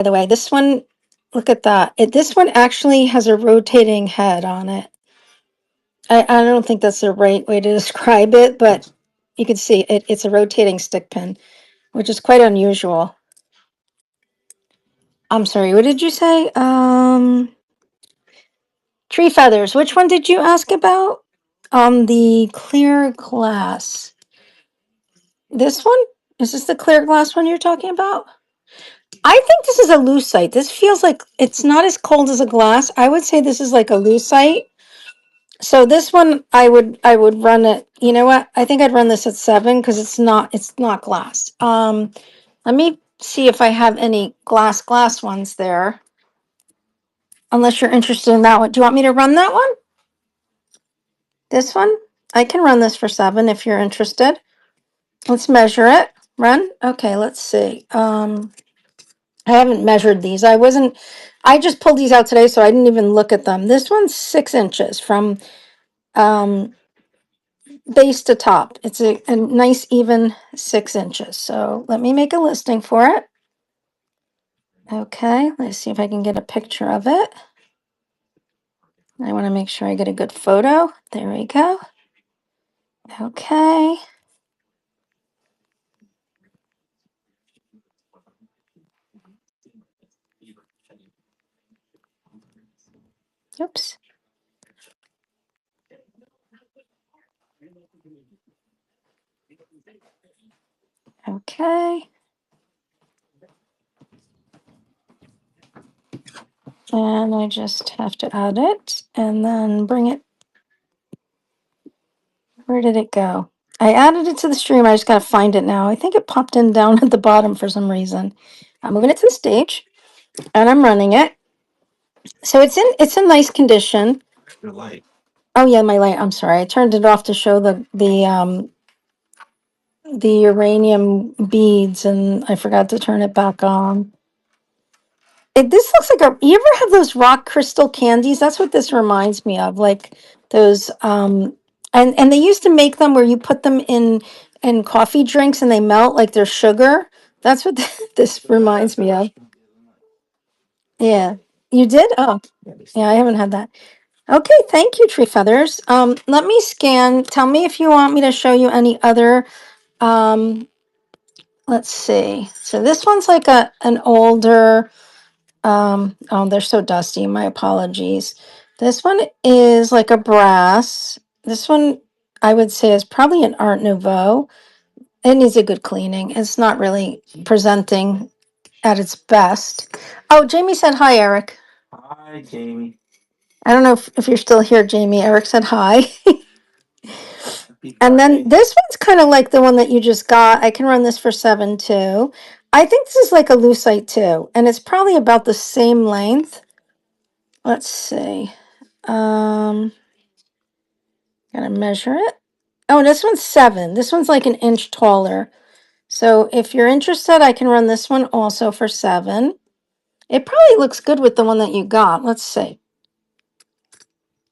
By the way, this one, look at that. This one actually has a rotating head on it. I don't think that's the right way to describe it, but you can see it's a rotating stick pin, which is quite unusual. I'm sorry, what did you say? Tree feathers. Which one did you ask about? The clear glass. This one? Is this the clear glass one you're talking about? I think this is a lucite. This feels like it's not as cold as a glass. I would say this is like a lucite. So this one I would run it. You know what? I think I'd run this at 7 because it's not glass. Let me see if I have any glass ones there. Unless you're interested in that one. Do you want me to run that one? This one? I can run this for 7 if you're interested. Let's measure it. Run. Okay, let's see. I haven't measured these. I just pulled these out today, so I didn't even look at them. This one's 6 inches from um, base to top. It's a nice even 6 inches. So let me make a listing for it. Okay, let's see if I can get a picture of it. I want to make sure I get a good photo. There we go. Okay. Oops. Okay. And I just have to add it and then bring it. Where did it go? I added it to the stream. I just got to find it now. I think it popped in down at the bottom for some reason. I'm moving it to the stage and I'm running it. So it's in nice condition. Your light. Oh yeah, my light. I'm sorry. I turned it off to show the uranium beads and I forgot to turn it back on. This looks like you ever have those rock crystal candies? That's what this reminds me of. Like those and they used to make them where you put them in coffee drinks and they melt like they're sugar. That's what this reminds me of. Yeah. You did? Oh, yeah, I haven't had that. Okay, thank you, Tree Feathers. Let me scan. Tell me if you want me to show you any other let's see. So this one's like an older oh, they're so dusty. My apologies. This one is like a brass. This one I would say is probably an Art Nouveau. It needs a good cleaning. It's not really presenting at its best. Oh, Jamie said hi, Eric. Hi, Jamie. I don't know if you're still here, Jamie. Eric said hi. And then this one's kind of like the one that you just got. I can run this for 7 too. I think this is like a lucite too, and it's probably about the same length. Let's see. Um, Gotta measure it. Oh, this one's 7. This one's like an inch taller. So if you're interested, I can run this one also for 7. It probably looks good with the one that you got. Let's see.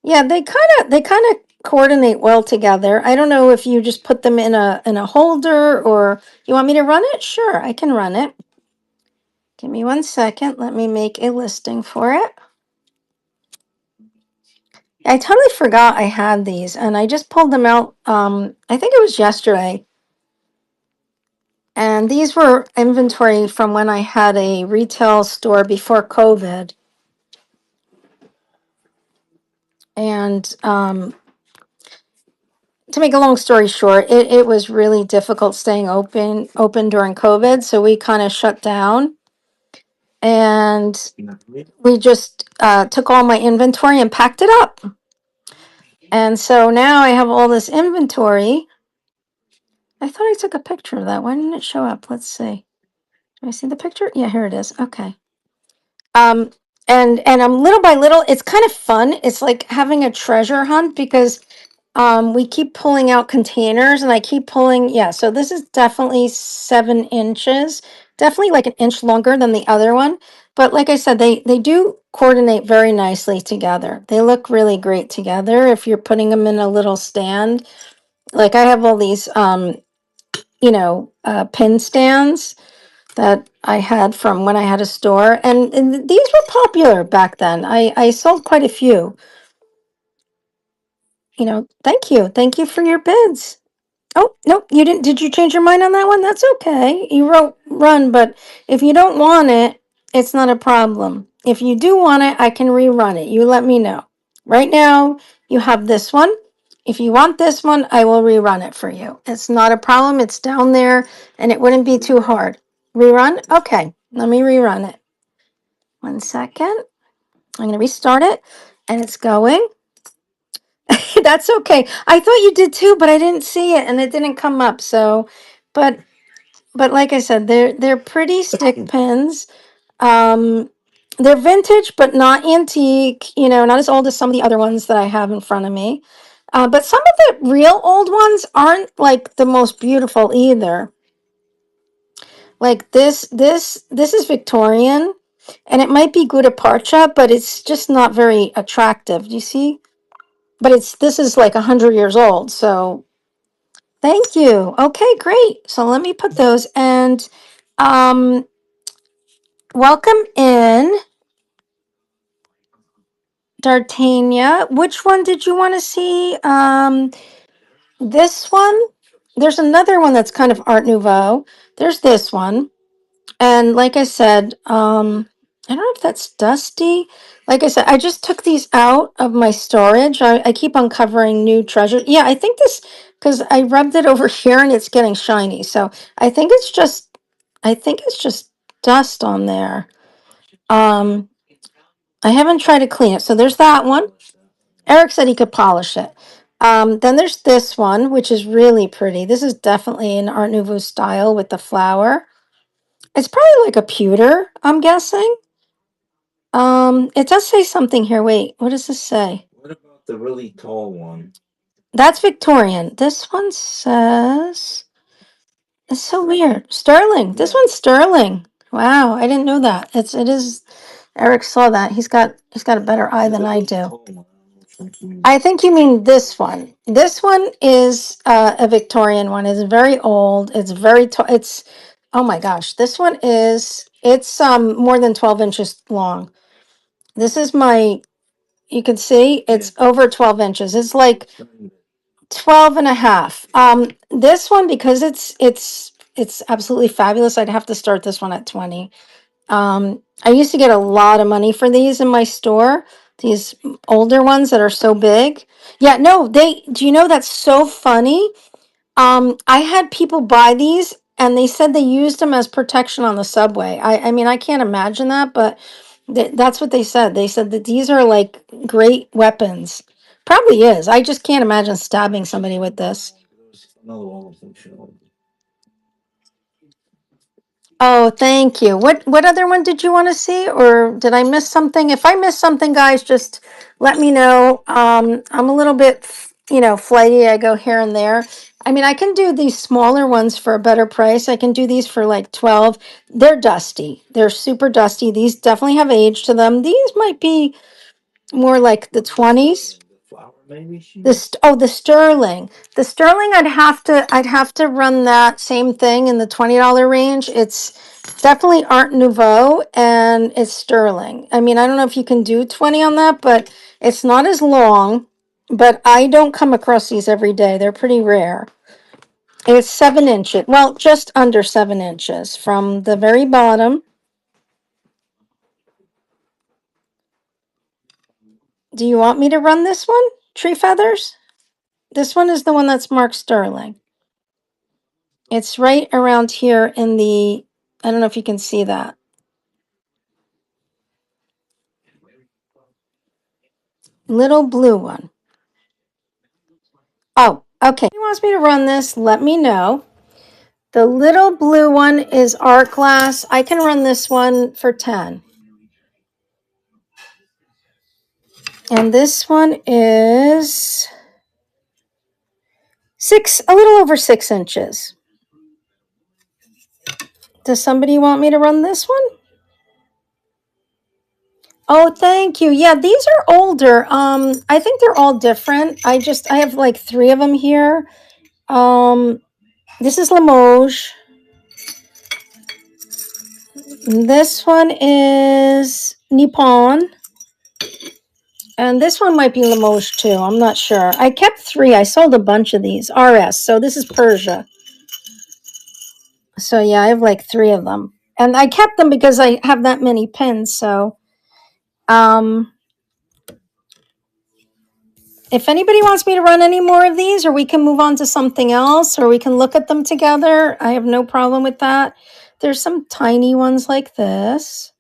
Yeah, they kind of coordinate well together. I don't know if you just put them in a holder or you want me to run it? Sure, I can run it. Give me 1 second. Let me make a listing for it. I totally forgot I had these and I just pulled them out. I think it was yesterday. And these were inventory from when I had a retail store before COVID. And to make a long story short, it was really difficult staying open during COVID. So we kind of shut down and we just took all my inventory and packed it up. And so now I have all this inventory. I thought I took a picture of that. Why didn't it show up? Let's see. Do I see the picture? Yeah, here it is. Okay. Um, and I'm little by little, it's kind of fun. It's like having a treasure hunt because we keep pulling out containers and I keep pulling, yeah, so this is definitely 7 inches, definitely like an inch longer than the other one. But like I said, they do coordinate very nicely together. They look really great together if you're putting them in a little stand. Like I have all these pin stands that I had from when I had a store. And these were popular back then. I sold quite a few. You know, thank you. Thank you for your bids. Oh, no, you didn't. Did you change your mind on that one? That's okay. You wrote run, but if you don't want it, it's not a problem. If you do want it, I can rerun it. You let me know. Right now, you have this one. If you want this one, I will rerun it for you. It's not a problem. It's down there and it wouldn't be too hard. Rerun? Okay, let me rerun it. 1 second. I'm going to restart it and it's going. That's okay. I thought you did too, but I didn't see it and it didn't come up. So, but like I said, they're pretty stick pins. Um, they're vintage, but not antique. You know, not as old as some of the other ones that I have in front of me. But some of the real old ones aren't like the most beautiful either. Like this is Victorian, and it might be Gutta Parcha, but it's just not very attractive. Do you see? But this is like 100 years old, so thank you. Okay, great. So let me put those and um welcome in D'Artagnan. Which one did you want to see? This one. There's another one that's kind of Art Nouveau. There's this one. And like I said, I don't know if that's dusty. Like I said, I just took these out of my storage. I keep uncovering new treasure. Yeah, I think this because I rubbed it over here and it's getting shiny. So I think it's just dust on there. Um, I haven't tried to clean it. So there's that one. Eric said he could polish it. Then there's this one, which is really pretty. This is definitely an Art Nouveau style with the flower. It's probably like a pewter, I'm guessing. It does say something here. Wait, what does this say? What about the really tall one? That's Victorian. This one says it's so weird. Sterling. This one's sterling. Wow, I didn't know that. It is Eric saw that. He's got a better eye than I do. I think you mean this one. This one is a Victorian one. It's very old. It's very tall. It's oh my gosh. This one is it's more than 12 inches long. This is my you can see it's over 12 inches. It's like 12 and a half. This one because it's absolutely fabulous. I'd have to start this one at 20. I used to get a lot of money for these in my store. These older ones that are so big. Yeah, no, do you know that's so funny? I had people buy these and they said they used them as protection on the subway. I mean, I can't imagine that, but that's what they said. They said that these are like great weapons. Probably is. I just can't imagine stabbing somebody with this. Another one functional. Oh, thank you. What other one did you want to see, or did I miss something? If I missed something, guys, just let me know. I'm a little bit, flighty. I go here and there. I mean, I can do these smaller ones for a better price. I can do these for like 12. They're dusty. They're super dusty. These definitely have age to them. These might be more like the 20s. The flower maybe she. The sterling. The sterling I'd have to run that same thing in the $20 range. It's definitely Art Nouveau and it's sterling. I mean, I don't know if you can do 20 on that, but it's not as long. But I don't come across these every day. They're pretty rare. It's 7 inches. Well, just under 7 inches from the very bottom. Do you want me to run this one? Tree feathers? This one is the one that's marked sterling. It's right around here in I don't know if you can see that. Little blue one. Oh, okay. If he wants me to run this, let me know. The little blue one is art glass. I can run this one for 10. And this one is a little over 6 inches. Does somebody want me to run this one? Oh, thank you. Yeah, these are older. I think they're all different. I have like 3 of them here. This is Limoges. This one is Nippon. And this one might be Limoges too. I'm not sure. I kept 3. I sold a bunch of these. RS. So this is Persia. So yeah, I have like 3 of them. And I kept them because I have that many pins. So if anybody wants me to run any more of these, or we can move on to something else, or we can look at them together, I have no problem with that. There's some tiny ones like this.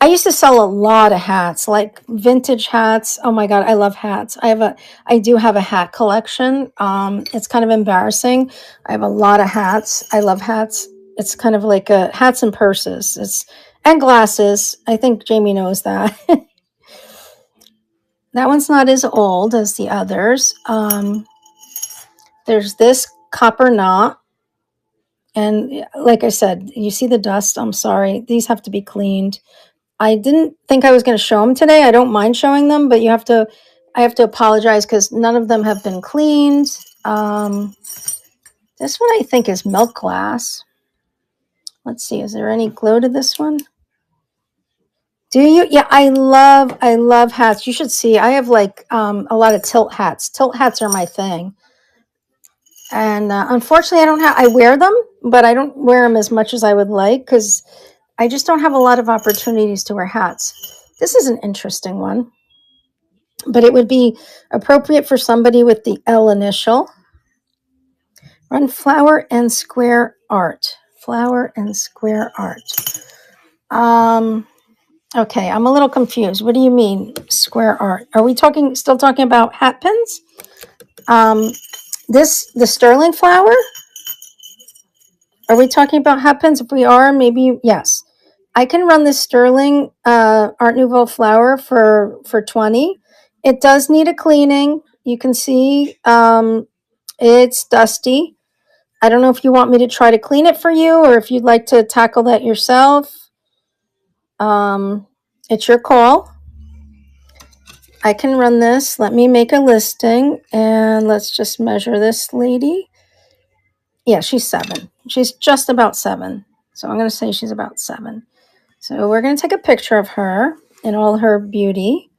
I used to sell a lot of hats, like vintage hats. Oh my god, I love hats. I do have a hat collection. It's kind of embarrassing. I have a lot of hats. I love hats. It's kind of like a hats and purses. And glasses. I think Jamie knows that. That one's not as old as the others. There's this copper knot. And like I said, you see the dust. I'm sorry. These have to be cleaned. I didn't think I was going to show them today. I don't mind showing them, but I have to apologize because none of them have been cleaned. This one I think is milk glass. Let's see. Is there any glow to this one? Do you? Yeah, I love hats. You should see. I have like a lot of tilt hats. Tilt hats are my thing. And unfortunately, I wear them, but I don't wear them as much as I would like because I just don't have a lot of opportunities to wear hats. This is an interesting one, but it would be appropriate for somebody with the L initial. Run flower and square art. Flower and square art. Okay, I'm a little confused. What do you mean square art? Are we still talking about hat pins? The sterling flower? Are we talking about hat pins? If we are, maybe yes. I can run this sterling Art Nouveau flower for 20. It does need a cleaning. You can see it's dusty. I don't know if you want me to try to clean it for you or if you'd like to tackle that yourself. It's your call. I can run this. Let me make a listing and let's just measure this lady. Yeah, she's 7. She's just about 7. So I'm going to say she's about 7. So we're going to take a picture of her in all her beauty.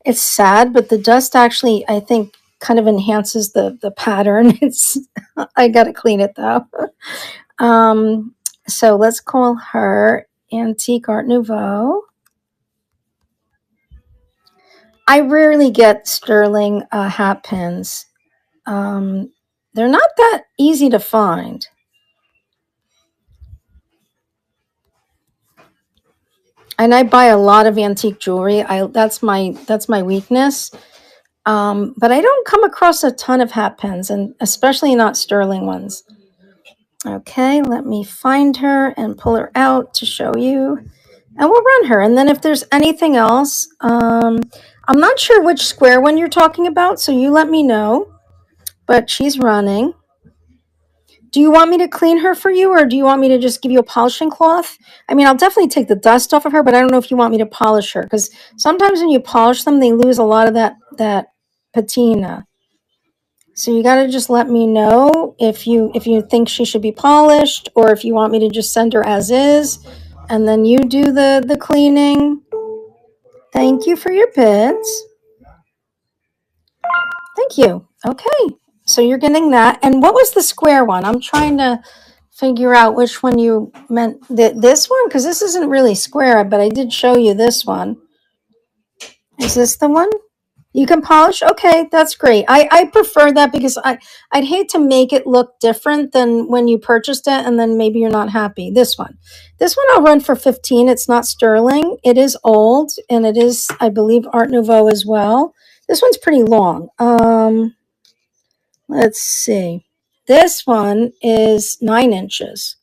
It's sad, but the dust actually, I think, kind of enhances the pattern. I got to clean it though. So let's call her Antique Art Nouveau. I rarely get sterling hat pins. They're not that easy to find. And I buy a lot of antique jewelry. That's my weakness. But I don't come across a ton of hat pins, and especially not sterling ones. Okay, let me find her and pull her out to show you. And we'll run her. And then if there's anything else, I'm not sure which square one you're talking about, so you let me know. But she's running. Do you want me to clean her for you, or do you want me to just give you a polishing cloth? I mean, I'll definitely take the dust off of her, but I don't know if you want me to polish her, because sometimes when you polish them, they lose a lot of that patina. So you got to just let me know if you think she should be polished, or if you want me to just send her as is, and then you do the cleaning. Thank you for your bits. Thank you. Okay, so you're getting that. And what was the square one? I'm trying to figure out which one you meant. This one, because this isn't really square, but I did show you this one. Is this the one? You can polish? Okay, that's great. I prefer that because I'd hate to make it look different than when you purchased it and then maybe you're not happy. This one I'll run for 15. It's not sterling. It is old and it is, I believe, Art Nouveau as well. This one's pretty long. Let's see. This one is 9 inches.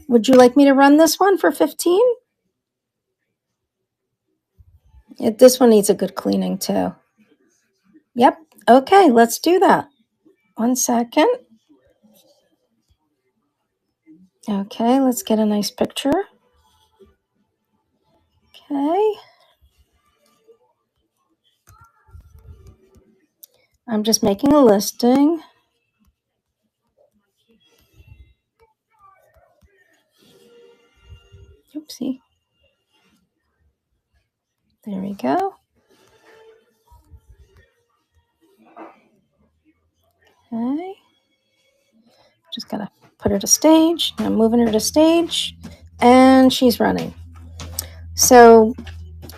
Would you like me to run this one for 15? This one needs a good cleaning too. Yep. Okay, let's do that. 1 second. Okay, let's get a nice picture. Okay. I'm just making a listing. Oopsie. There we go. Okay. Just gotta put her to stage. I'm moving her to stage, and she's running. So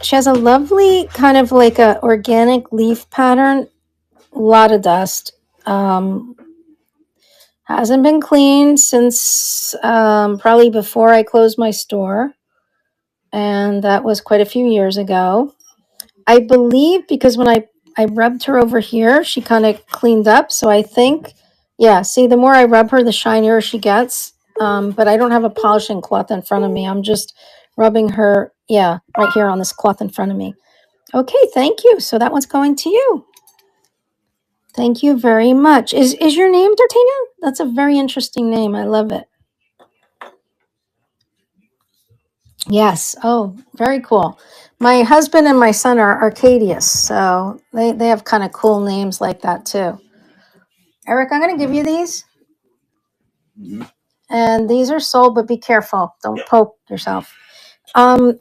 she has a lovely kind of like a organic leaf pattern. A lot of dust. Hasn't been cleaned since probably before I closed my store, and that was quite a few years ago. I believe because when I rubbed her over here, she kind of cleaned up. So I think, yeah, see, the more I rub her, the shinier she gets. But I don't have a polishing cloth in front of me. I'm just rubbing her, yeah, right here on this cloth in front of me. Okay, thank you. So that one's going to you. Thank you very much. Is your name D'Artagnan? That's a very interesting name. I love it. Yes. Oh, very cool. My husband and my son are Arcadius, so they have kind of cool names like that too. Eric, I'm going to give you these. Mm-hmm. And these are sold, but be careful. Don't poke yourself. Oh,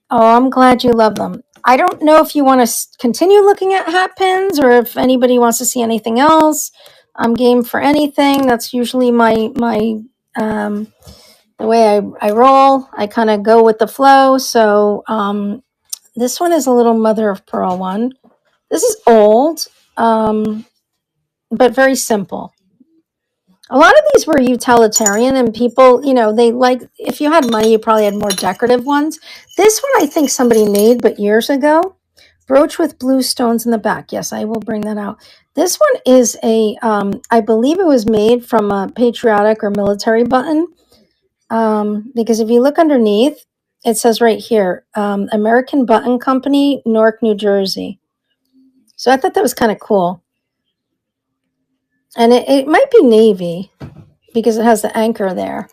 I'm glad you love them. I don't know if you want to continue looking at hat pins or if anybody wants to see anything else. I'm game for anything. That's usually my the way I roll. I kind of go with the flow. So this one is a little mother of pearl one. This is old, but very simple. A lot of these were utilitarian and people, they like, if you had money, you probably had more decorative ones. This one I think somebody made, but years ago. Brooch with blue stones in the back. Yes, I will bring that out. This one is I believe it was made from a patriotic or military button. Because if you look underneath, it says right here, American Button Company, Newark, New Jersey. So I thought that was kind of cool. And it might be navy because it has the anchor there.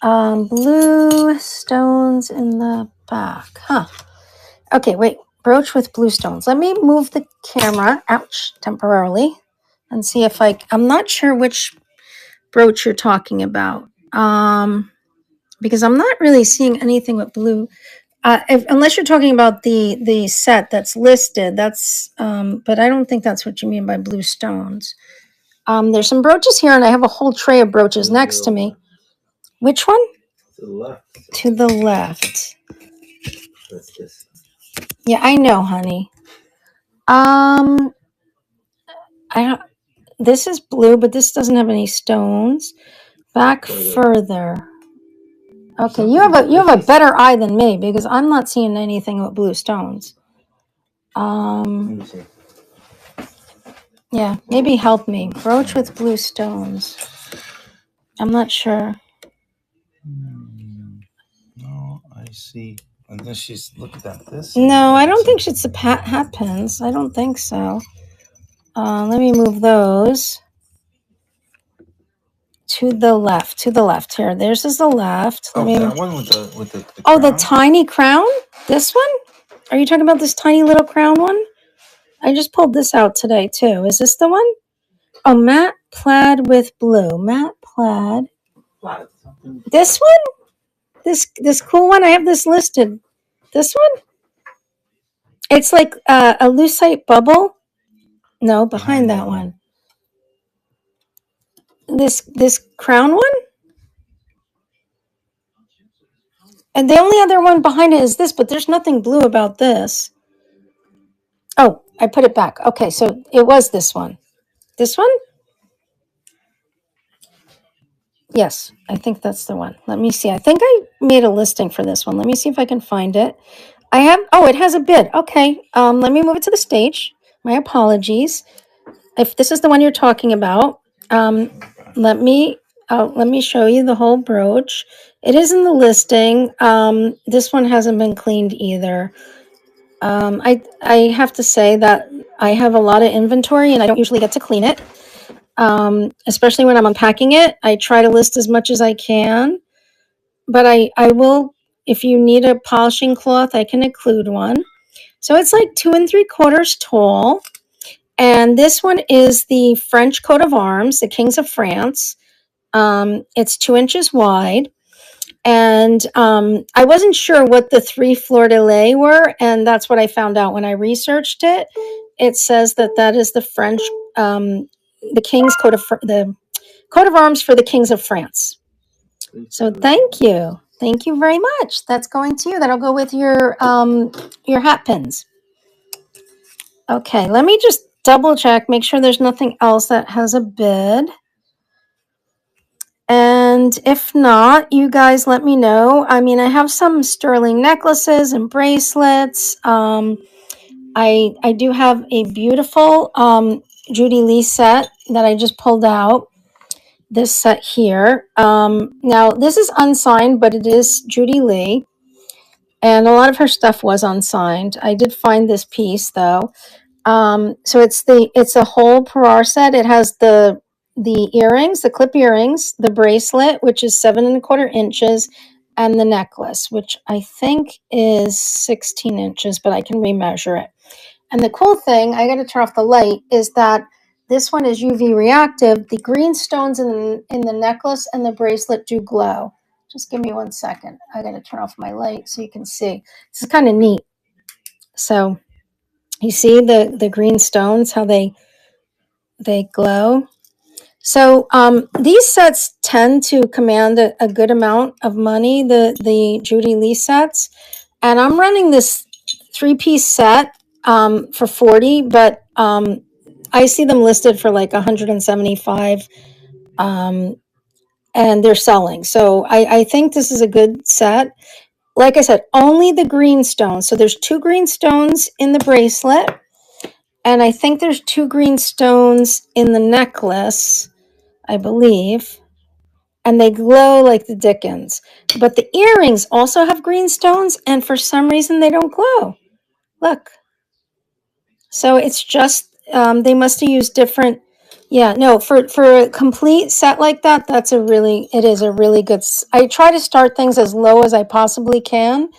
Blue stones in the back. Huh. Okay, wait. Brooch with blue stones. Let me move the camera, ouch, temporarily, and see if I'm not sure which brooch you're talking about. Because I'm not really seeing anything with blue. Unless you're talking about the set that's listed, but I don't think that's what you mean by blue stones. There's some brooches here, and I have a whole tray of brooches next to me. Which one? To the left. To the left. That's this. Yeah, I know, honey. I don't. This is blue, but this doesn't have any stones. Back further. Okay, you have a better eye than me because I'm not seeing anything with blue stones. Let me see. Yeah, maybe help me. Brooch with blue stones. I'm not sure. No, I see. And then she's looking at this. No, I don't think it's the hat pins. I don't think so. Let me move those to the left. To the left here. Theirs is the left. Oh, that one with the oh, crown? the tiny crown. This one? Are you talking about this tiny little crown one? I just pulled this out today too. Is this the one? Oh, matte plaid with blue. Matte plaid. This one? This cool one? I have this listed. This one? It's like a lucite bubble. No, behind that one. This crown one? And the only other one behind it is this, but there's nothing blue about this. Oh, I put it back. Okay, so it was this one. This one? Yes, I think that's the one. Let me see. I think I made a listing for this one. Let me see if I can find it. It has a bid. Okay. Let me move it to the stage. My apologies. If this is the one you're talking about, let me show you the whole brooch. It is in the listing. This one hasn't been cleaned either. I have to say that I have a lot of inventory and I don't usually get to clean it. Especially when I'm unpacking it. I try to list as much as I can, but I will, if you need a polishing cloth, I can include one. So it's like 2 3/4 tall. And this one is the French coat of arms, the Kings of France. It's 2 inches wide. And I wasn't sure what the 3 fleur-de-lis were, and that's what I found out when I researched it. It says that that is the French, the King's the coat of arms for the kings of France. So thank you. Thank you very much. That's going to you. That'll go with your hat pins. Okay, let me just double check, make sure there's nothing else that has a bid. And if not, you guys let me know. I mean, I have some sterling necklaces and bracelets. I do have a beautiful Judy Lee set that I just pulled out. This set here. Now, this is unsigned, but it is Judy Lee. And a lot of her stuff was unsigned. I did find this piece, though. So it's a whole Parar set. It has the earrings, the clip earrings, the bracelet, which is 7¼ inches, and the necklace, which I think is 16 inches, but I can remeasure it. And the cool thing, I got to turn off the light, is that this one is UV reactive. The green stones in the necklace and the bracelet do glow. Just give me 1 second. I got to turn off my light so you can see. This is kind of neat. So you see the green stones, how they glow. So these sets tend to command a good amount of money, the Judy Lee sets. And I'm running this 3-piece set for $40, but I see them listed for like $175, and they're selling. So I think this is a good set. Like I said, only the green stones. So there's 2 green stones in the bracelet, and I think there's 2 green stones in the necklace, I believe. And they glow like the dickens. But the earrings also have green stones, and for some reason they don't glow. Look. So it's just, they must have used different, yeah, no, for a complete set like that, it is a really good, I try to start things as low as I possibly can.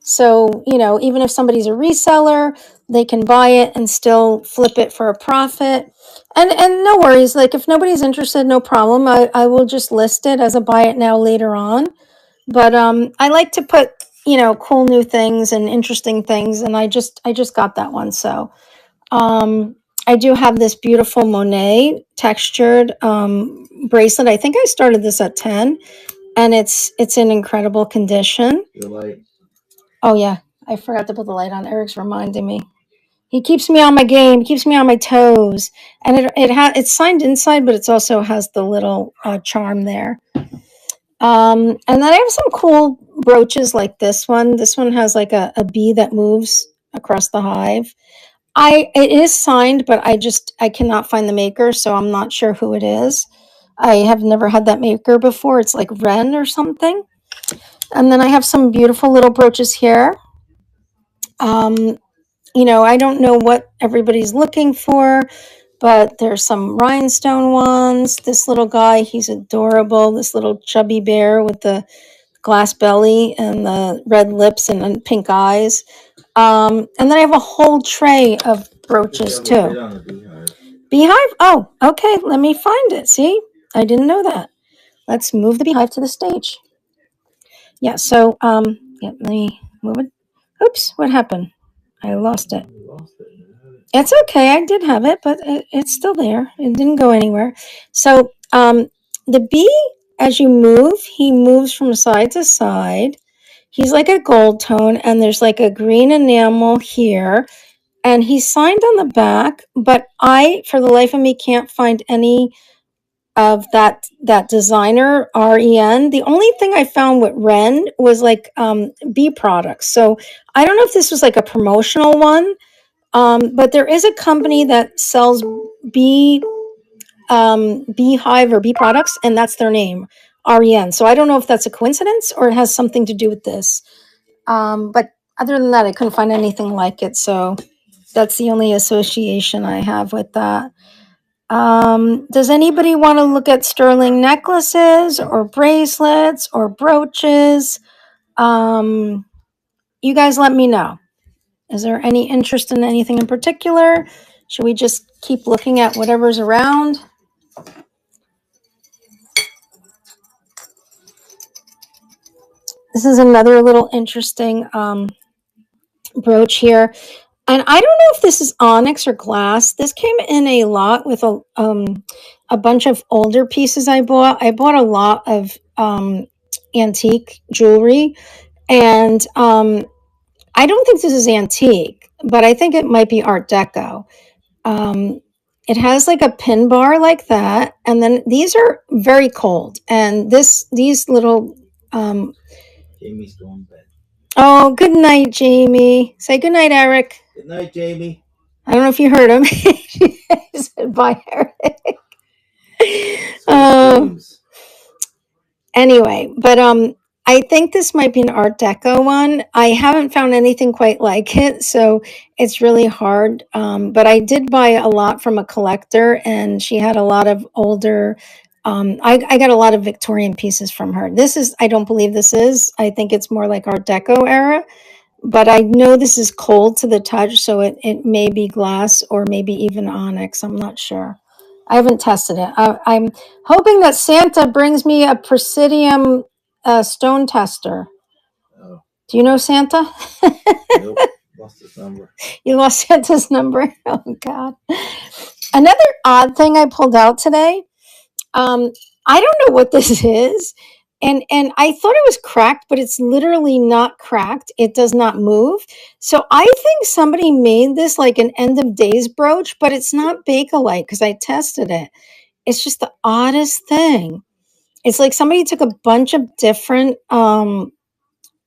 So, even if somebody's a reseller, they can buy it and still flip it for a profit. And no worries, like if nobody's interested, no problem. I will just list it as a buy it now later on. But I like to put, cool new things and interesting things, and I just got that one, so I do have this beautiful Monet textured bracelet. I think I started this at 10, and it's in incredible condition. Your light. Oh yeah, I forgot to put the light on. Eric's reminding me. He keeps me on my game, keeps me on my toes, and it's signed inside, but it also has the little charm there. And then I have some cool brooches like this one. This one has like a bee that moves across the hive. It is signed, but I cannot find the maker, so I'm not sure who it is. I have never had that maker before. It's like Ren or something. And then I have some beautiful little brooches here. I don't know what everybody's looking for, but there's some rhinestone ones. This little guy, he's adorable. This little chubby bear with the glass belly and the red lips and pink eyes. And then I have a whole tray of brooches too. Beehive? Oh, okay. Let me find it. See, I didn't know that. Let's move the beehive to the stage. Yeah. So, yeah. Let me move it. Oops. What happened? I lost it. It's okay. I did have it, but it's still there. It didn't go anywhere. So, the bee, as you move, he moves from side to side. He's like a gold tone, and there's like a green enamel here. And he's signed on the back, but I, for the life of me, can't find any of that designer REN. The only thing I found with Ren was like bee products. So I don't know if this was like a promotional one, but there is a company that sells beehive or bee products, and that's their name, REN. So I don't know if that's a coincidence or it has something to do with this. But other than that, I couldn't find anything like it. So that's the only association I have with that. Does anybody want to look at sterling necklaces or bracelets or brooches? You guys let me know. Is there any interest in anything in particular? Should we just keep looking at whatever's around? This is another little interesting brooch here. And I don't know if this is onyx or glass. This came in a lot with a bunch of older pieces I bought. I bought a lot of antique jewelry, and I don't think this is antique, but I think it might be Art Deco. Um, it has like a pin bar like that, and then these are very cold. And these little Jamie's going to bed. oh, good night, Jamie. Say good night, Eric. Good night, Jamie. I don't know if you heard him. He said bye, Eric. So Anyway, but I think this might be an Art Deco one. I haven't found anything quite like it, so it's really hard. But I did buy a lot from a collector, and she had a lot of older. I got a lot of Victorian pieces from her. This is, I don't believe this is. I think it's more like Art Deco era. But I know this is cold to the touch, so it may be glass or maybe even onyx. I'm not sure. I haven't tested it. I'm hoping that Santa brings me a Presidium stone tester. Oh, Do you know Santa? nope. Lost his number. You lost Santa's number? Oh, God. Another odd thing I pulled out today. I don't know what this is. And I thought it was cracked, but it's literally not cracked. It does not move. So I think somebody made this like an end of days brooch, but it's not Bakelite because I tested it. It's just the oddest thing. It's like somebody took a bunch of different and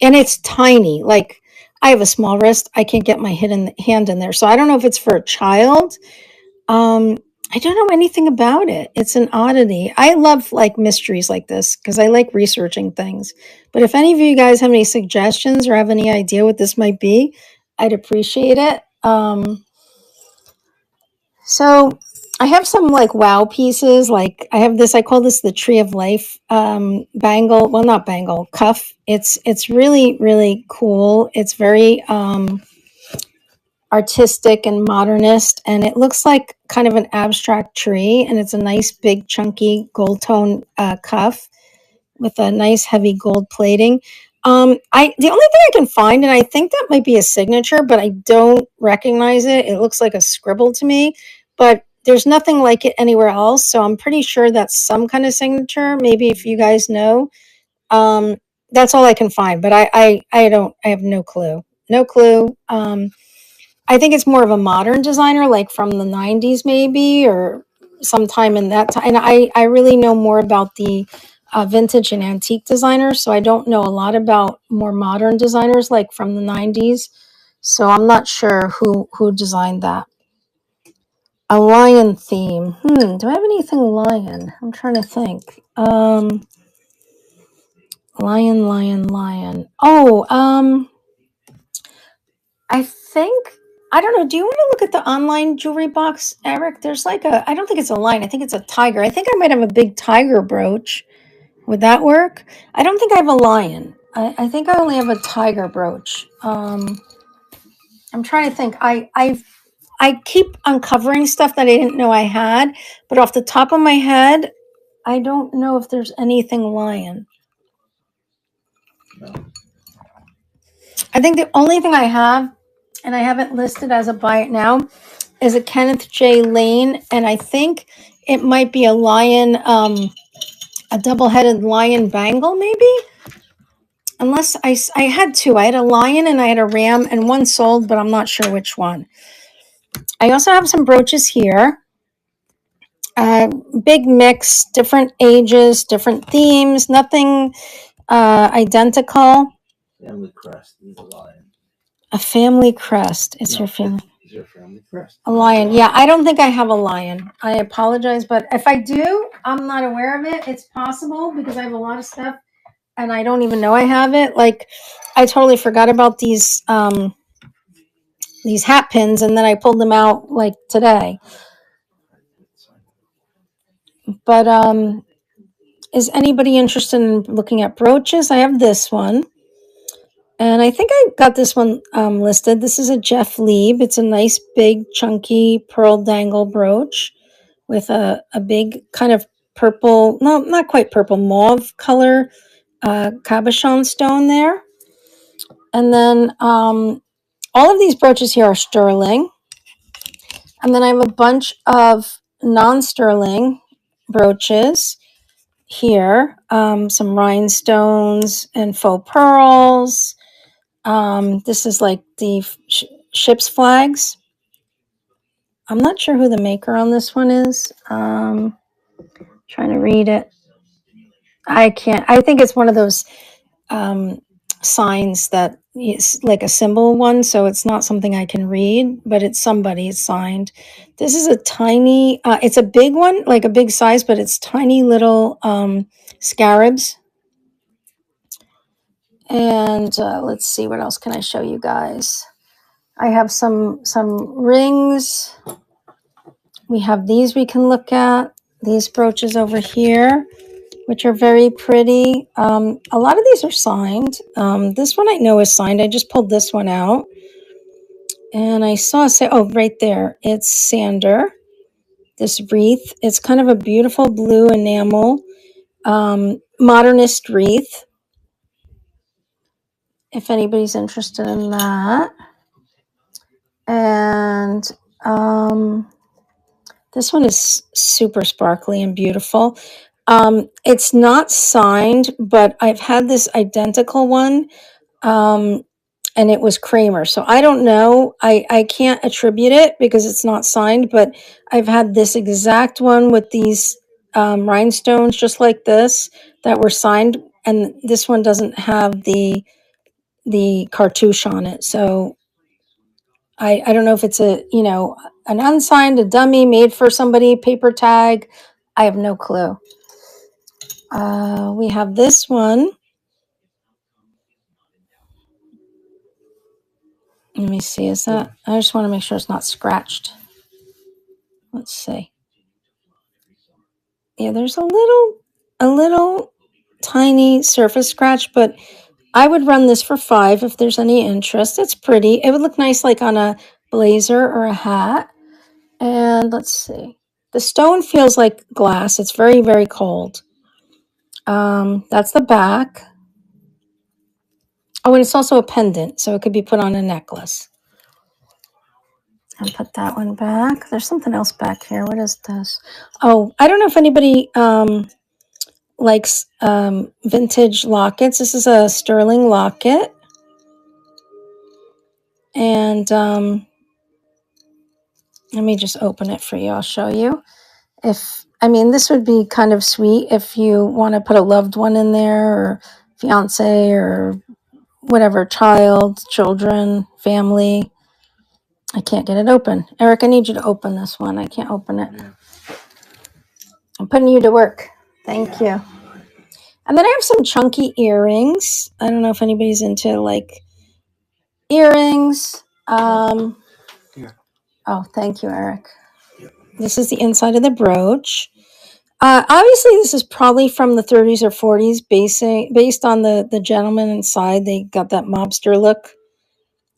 it's tiny. Like I have a small wrist. I can't get my hand in there. So I don't know if it's for a child. Um I don't know anything about it. It's an oddity. I love like mysteries like this because I like researching things. But if any of you guys have any suggestions or have any idea what this might be, I'd appreciate it. So I have some like wow pieces. Like I have this, I call this the Tree of Life bangle. Well, not bangle, cuff. It's really, really cool. It's very artistic and modernist, and it looks like kind of an abstract tree, and it's a nice big chunky gold tone cuff with a nice heavy gold plating. I the only thing I can find, and I think that might be a signature, but I don't recognize it. It looks like a scribble to me, but there's nothing like it anywhere else. So I'm pretty sure that's some kind of signature. Maybe if you guys know, um, that's all I can find. But I don't. I have no clue. No clue. I think it's more of a modern designer, like from the 90s, maybe, or sometime in that time. And I really know more about the vintage and antique designers, so I don't know a lot about more modern designers, like from the 90s. So I'm not sure who designed that. A lion theme. Do I have anything lion? I'm trying to think. Lion. Oh, I think, I don't know. Do you want to look at the online jewelry box, Eric? There's like a, I don't think it's a lion. I think it's a tiger. I think I might have a big tiger brooch. Would that work? I don't think I have a lion. I think I only have a tiger brooch. I'm trying to think. I keep uncovering stuff that I didn't know I had, but off the top of my head, I don't know if there's anything lion. No. I think the only thing I have, and I haven't listed as a buy it now, is a Kenneth J. Lane, and I think it might be a lion, a double-headed lion bangle, maybe. Unless I had two. I had a lion and I had a ram, and one sold, but I'm not sure which one. I also have some brooches here. Big mix, different ages, different themes, nothing identical. Family crest. He's a lion. A family crest. It's No, your family. It's your family crest. A lion. Yeah, I don't think I have a lion. I apologize, but if I do, I'm not aware of it. It's possible because I have a lot of stuff and I don't even know I have it. Like I totally forgot about these hat pins and then I pulled them out like today. But is anybody interested in looking at brooches? I have this one. And I think I got this one listed. This is a Jeff Lieb. It's a nice big chunky pearl dangle brooch with a big kind of purple, no, not quite purple, mauve color cabochon stone there. And then all of these brooches here are sterling. And then I have a bunch of non-sterling brooches here. Some rhinestones and faux pearls. This is like the ship's flags. I'm not sure who the maker on this one is. Trying to read it. I can't. I think it's one of those signs that is like a symbol one, so it's not something I can read, but it's somebody's signed. This is a tiny, it's a big one, like a big size, but it's tiny little scarabs. And let's see, what else can I show you guys? I have some rings. We have these we can look at. These brooches over here, which are very pretty. A lot of these are signed. This one I know is signed. I just pulled this one out. And I saw, right there, it's Sander. This wreath. It's kind of a beautiful blue enamel, modernist wreath. If anybody's interested in that. And this one is super sparkly and beautiful. It's not signed, but I've had this identical one, and it was Kramer. So I don't know. I can't attribute it because it's not signed, but I've had this exact one with these rhinestones just like this that were signed, and this one doesn't have the cartouche on it. So I don't know if it's an unsigned, a dummy made for somebody, paper tag. I have no clue. We have this one. Let me see. Is that? I just want to make sure it's not scratched. Let's see. Yeah, there's a little tiny surface scratch, but I would run this for $5 if there's any interest. It's pretty. It would look nice like on a blazer or a hat. And let's see. The stone feels like glass. It's very, very cold. That's the back. Oh, and it's also a pendant, so it could be put on a necklace. And put that one back. There's something else back here. What is this? Oh, I don't know if anybody likes vintage lockets. This is a sterling locket. And let me just open it for you. I'll show you. This would be kind of sweet if you want to put a loved one in there, or fiance, or whatever, children, family. I can't get it open. Eric, I need you to open this one. I can't open it. Yeah. I'm putting you to work. Thank you. And then I have some chunky earrings. I don't know if anybody's into like earrings. Yeah. Oh, thank you, Eric. This is the inside of the brooch. Obviously, this is probably from the 30s or 40s, based on the gentleman inside. They got that mobster look.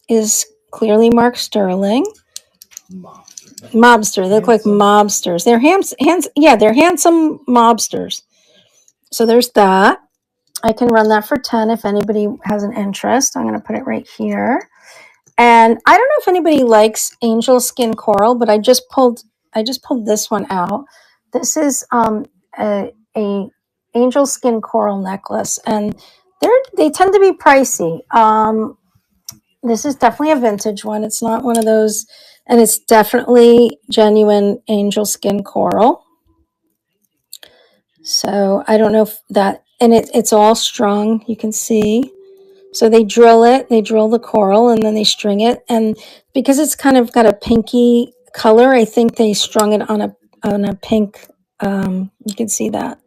Is clearly marked sterling. Mobster. They look like mobsters. They're they're handsome mobsters. So there's that. I can run that for $10 if anybody has an interest. I'm going to put it right here. And I don't know if anybody likes angel skin coral, but I just pulled this one out. This is a angel skin coral necklace, and they tend to be pricey. This is definitely a vintage one. It's not one of those, and it's definitely genuine angel skin coral. So I don't know if that, and it's all strung, you can see. So they drill the coral, and then they string it. And because it's kind of got a pinky color, I think they strung it on a pink, you can see that.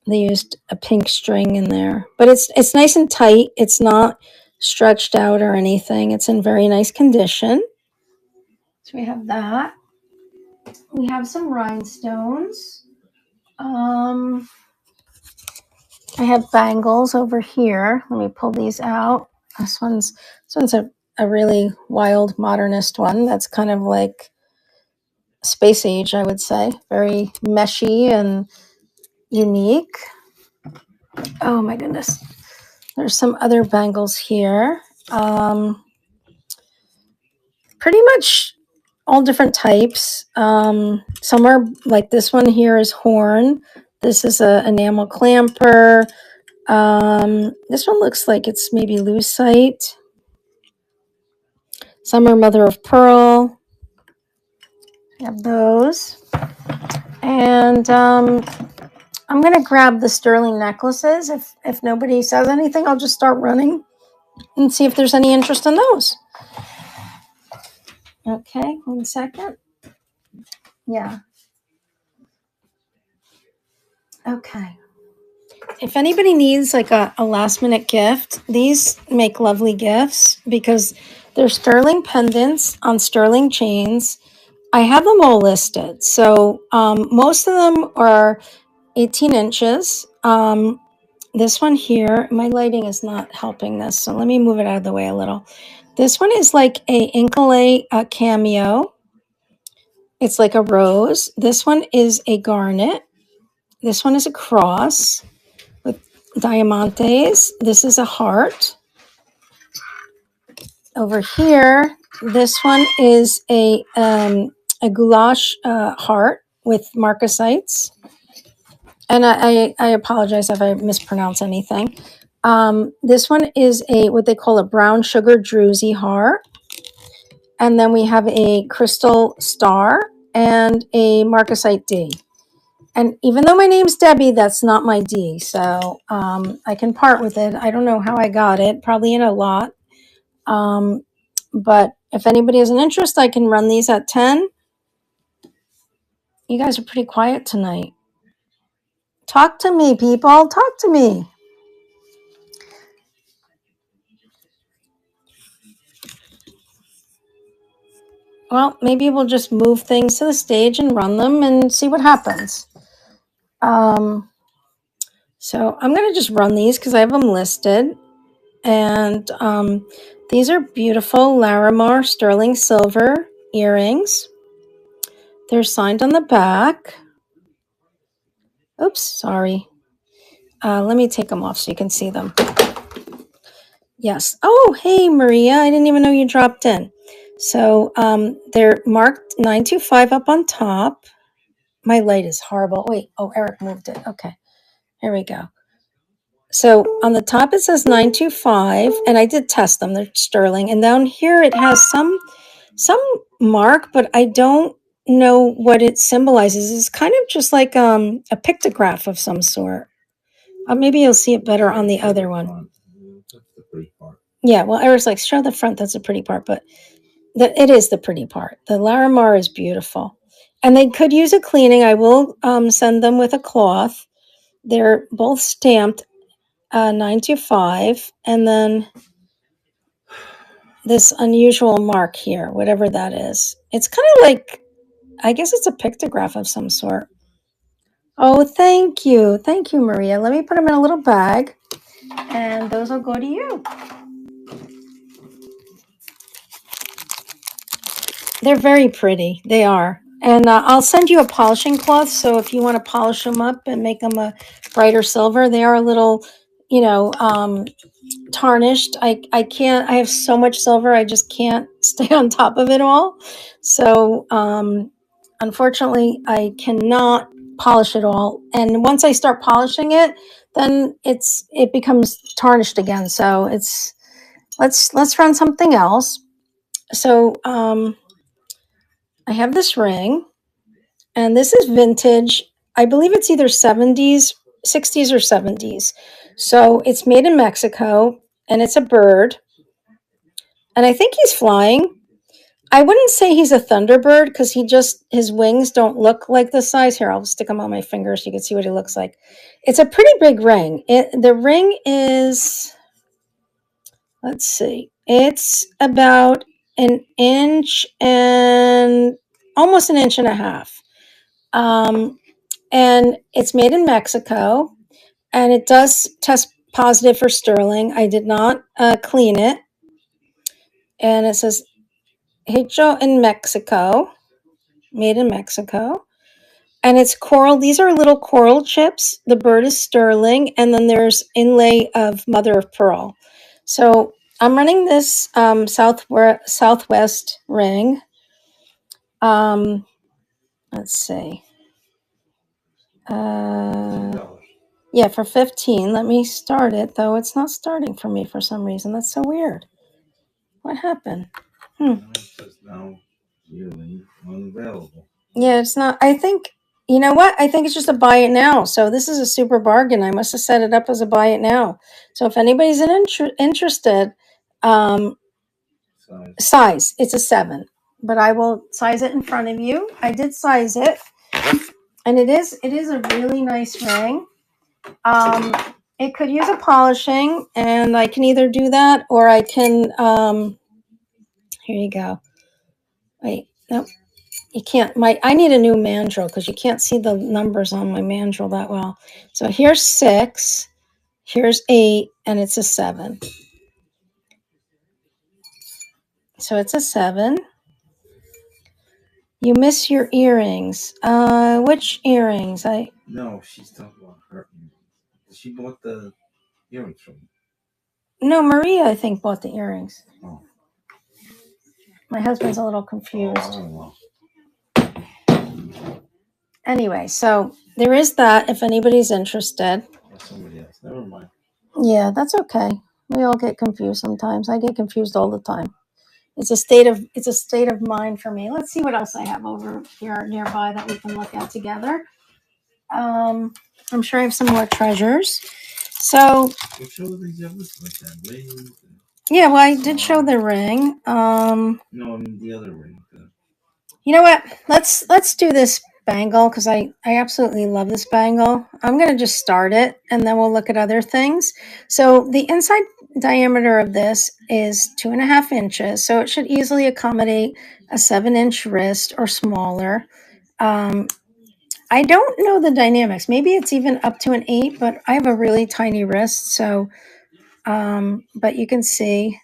They used a pink string in there, but it's nice and tight. It's not stretched out or anything. It's in very nice condition. So we have that. We have some rhinestones. I have bangles over here. Let me pull these out. This one's a really wild modernist one. That's kind of like space age, I would say. Very meshy and unique. Oh my goodness. There's some other bangles here. Pretty much all different types. Some are like this one here is horn. This is a enamel clamper. This one looks like it's maybe lucite. Some are mother of pearl. I have those. And I'm going to grab the sterling necklaces. If nobody says anything, I'll just start running and see if there's any interest in those. Okay, 1 second. Yeah. Okay. If anybody needs like a last minute gift, these make lovely gifts because they're sterling pendants on sterling chains. I have them all listed. So most of them are 18 inches. This one here, my lighting is not helping this. So let me move it out of the way a little. This one is like a Incolay cameo. It's like a rose. This one is a garnet. This one is a cross with diamantes. This is a heart. Over here, this one is a goulash heart with marcasites. And I apologize if I mispronounce anything. This one is a what they call a brown sugar druzy heart. And then we have a crystal star and a marcasite D. And even though my name's Debbie, that's not my D. So I can part with it. I don't know how I got it, probably in a lot. But if anybody has an interest, I can run these at 10. You guys are pretty quiet tonight. Talk to me, people. Talk to me. Well, maybe we'll just move things to the stage and run them and see what happens. So I'm going to just run these because I have them listed. And these are beautiful Larimar sterling silver earrings. They're signed on the back. Oops, sorry. Let me take them off so you can see them. Yes. Oh, hey, Maria. I didn't even know you dropped in. So they're marked 925 up on top. My light is horrible. Wait. Oh, Eric moved it. Okay. Here we go. So on the top it says 925, and I did test them. They're sterling. And down here it has some mark, but I don't know what it symbolizes. It's kind of just like a pictograph of some sort. Maybe you'll see it better on the other one. That's the pretty part. Yeah, well, Eric's like, show the front. That's a pretty part, but it is the pretty part. The Larimar is beautiful. And they could use a cleaning. I will send them with a cloth. They're both stamped 925. And then this unusual mark here, whatever that is. It's kind of like, I guess it's a pictograph of some sort. Oh, thank you. Thank you, Maria. Let me put them in a little bag. And those will go to you. They're very pretty. They are. And I'll send you a polishing cloth. So if you want to polish them up and make them a brighter silver, they are a little, tarnished. I can't, I have so much silver. I just can't stay on top of it all. So unfortunately, I cannot polish it all. And once I start polishing it, then it becomes tarnished again. So let's run something else. So I have this ring, and this is vintage. I believe it's either 70s, 60s, or 70s. So it's made in Mexico, and it's a bird. And I think he's flying. I wouldn't say he's a thunderbird because his wings don't look like the size. Here, I'll stick them on my finger so you can see what he looks like. It's a pretty big ring. The ring is, let's see, it's about an inch and almost an inch and a half. And it's made in Mexico, and it does test positive for sterling. I did not clean it. And it says, Hecho in Mexico, made in Mexico. And it's coral. These are little coral chips. The bird is sterling, and then there's inlay of mother of pearl. So I'm running this southwest ring. Let's see. Yeah, for 15. Let me start it, though. It's not starting for me for some reason. That's so weird. What happened? It says now yearly unavailable. Yeah, it's not. I think, you know what? I think it's just a buy it now. So this is a super bargain. I must have set it up as a buy it now. So if anybody's interested, size, it's a 7. But I will size it in front of you. I did size it. And it is a really nice ring. It could use a polishing, and I can either do that or I can, here you go. Wait, nope. You can't, I need a new mandrel because you can't see the numbers on my mandrel that well. So here's 6, here's 8, and it's a 7. So it's a 7. You miss your earrings. Which earrings? No, she's talking about her. She bought the earrings from me. No, Maria, I think, bought the earrings. Oh. My husband's a little confused. Oh. Anyway, so there is that if anybody's interested. Somebody else. Never mind. Yeah, that's okay. We all get confused sometimes. I get confused all the time. It's a state of mind for me. Let's see what else I have over here nearby that we can look at together. I'm sure I have some more treasures. So yeah, well, I did show the ring. No, I mean the other ring. You know what? Let's do this bangle because I absolutely love this bangle. I'm gonna just start it and then we'll look at other things. So the inside diameter of this is 2.5 inches, so it should easily accommodate a 7-inch wrist or smaller. I don't know the dynamics. Maybe it's even up to an 8, but I have a really tiny wrist, so but you can see.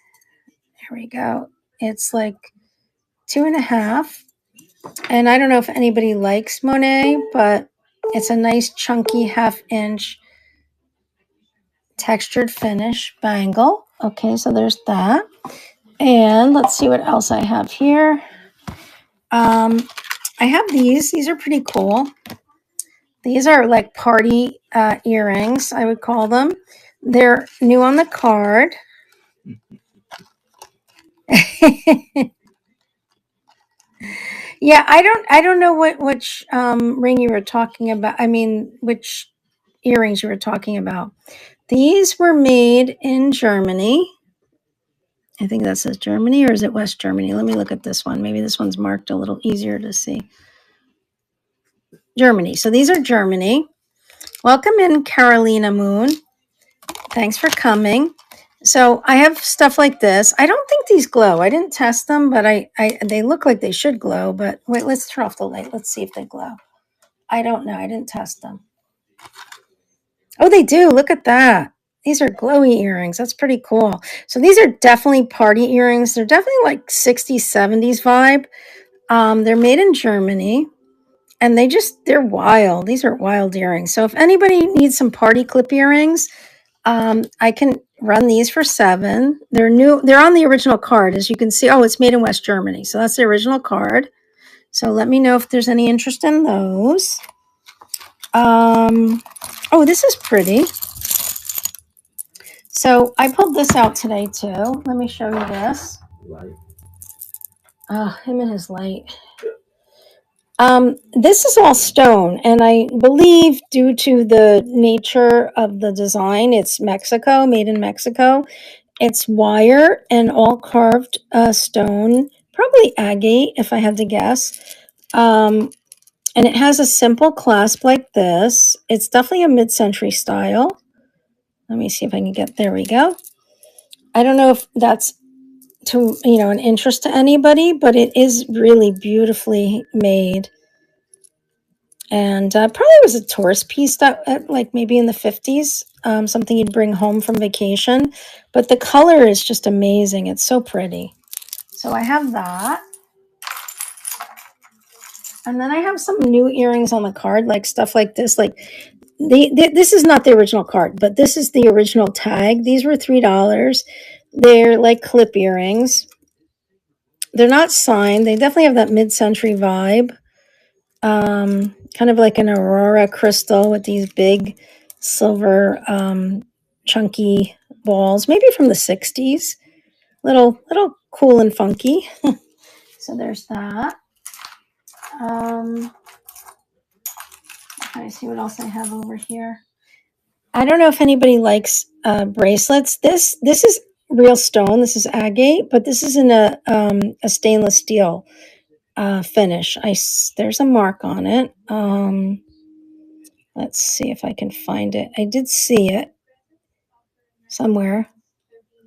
Here we go. It's like 2.5. And I don't know if anybody likes Monet, but it's a nice chunky 1/2-inch textured finish bangle. Okay, so there's that. And let's see what else I have here. I have these. These are pretty cool. These are like party earrings, I would call them. They're new on the card. Yeah, I don't know which ring you were talking about. I mean, which earrings you were talking about. These were made in Germany. I think that says Germany, or is it West Germany? Let me look at this one. Maybe this one's marked a little easier to see. Germany. So these are Germany. Welcome in, Carolina Moon. Thanks for coming. So I have stuff like this. I don't think these glow. I didn't test them, but they look like they should glow. But wait, let's turn off the light. Let's see if they glow. I don't know. I didn't test them. Oh, they do. Look at that. These are glowy earrings. That's pretty cool. So these are definitely party earrings. They're definitely like 60s, 70s vibe. They're made in Germany. And they're wild. These are wild earrings. So if anybody needs some party clip earrings, I can run these for 7. They're new. They're on the original card, as you can see. Oh, it's made in West Germany. So that's the original card. So let me know if there's any interest in those. Oh, this is pretty. So I pulled this out today too. Let me show you this. Him and his light. This is all stone, and I believe due to the nature of the design, it's Mexico, made in Mexico. It's wire and all carved stone, probably agate if I had to guess. And it has a simple clasp like this. It's definitely a mid-century style. Let me see if I can get, there we go. I don't know if that's an interest to anybody, but it is really beautifully made. And probably was a tourist piece that like maybe in the 50s, something you'd bring home from vacation. But the color is just amazing. It's so pretty. So I have that. And then I have some new earrings on the card, like stuff like this. Like this is not the original card, but this is the original tag. These were $3. They're like clip earrings. They're not signed. They definitely have that mid-century vibe. Kind of like an aurora crystal with these big silver chunky balls, maybe from the 60s. Little cool and funky. So there's that. Trying to see what else I have over here. I don't know if anybody likes bracelets. This is real stone. This is agate, but this is in a stainless steel finish. There's a mark on it. Let's see if I can find it. I did see it somewhere.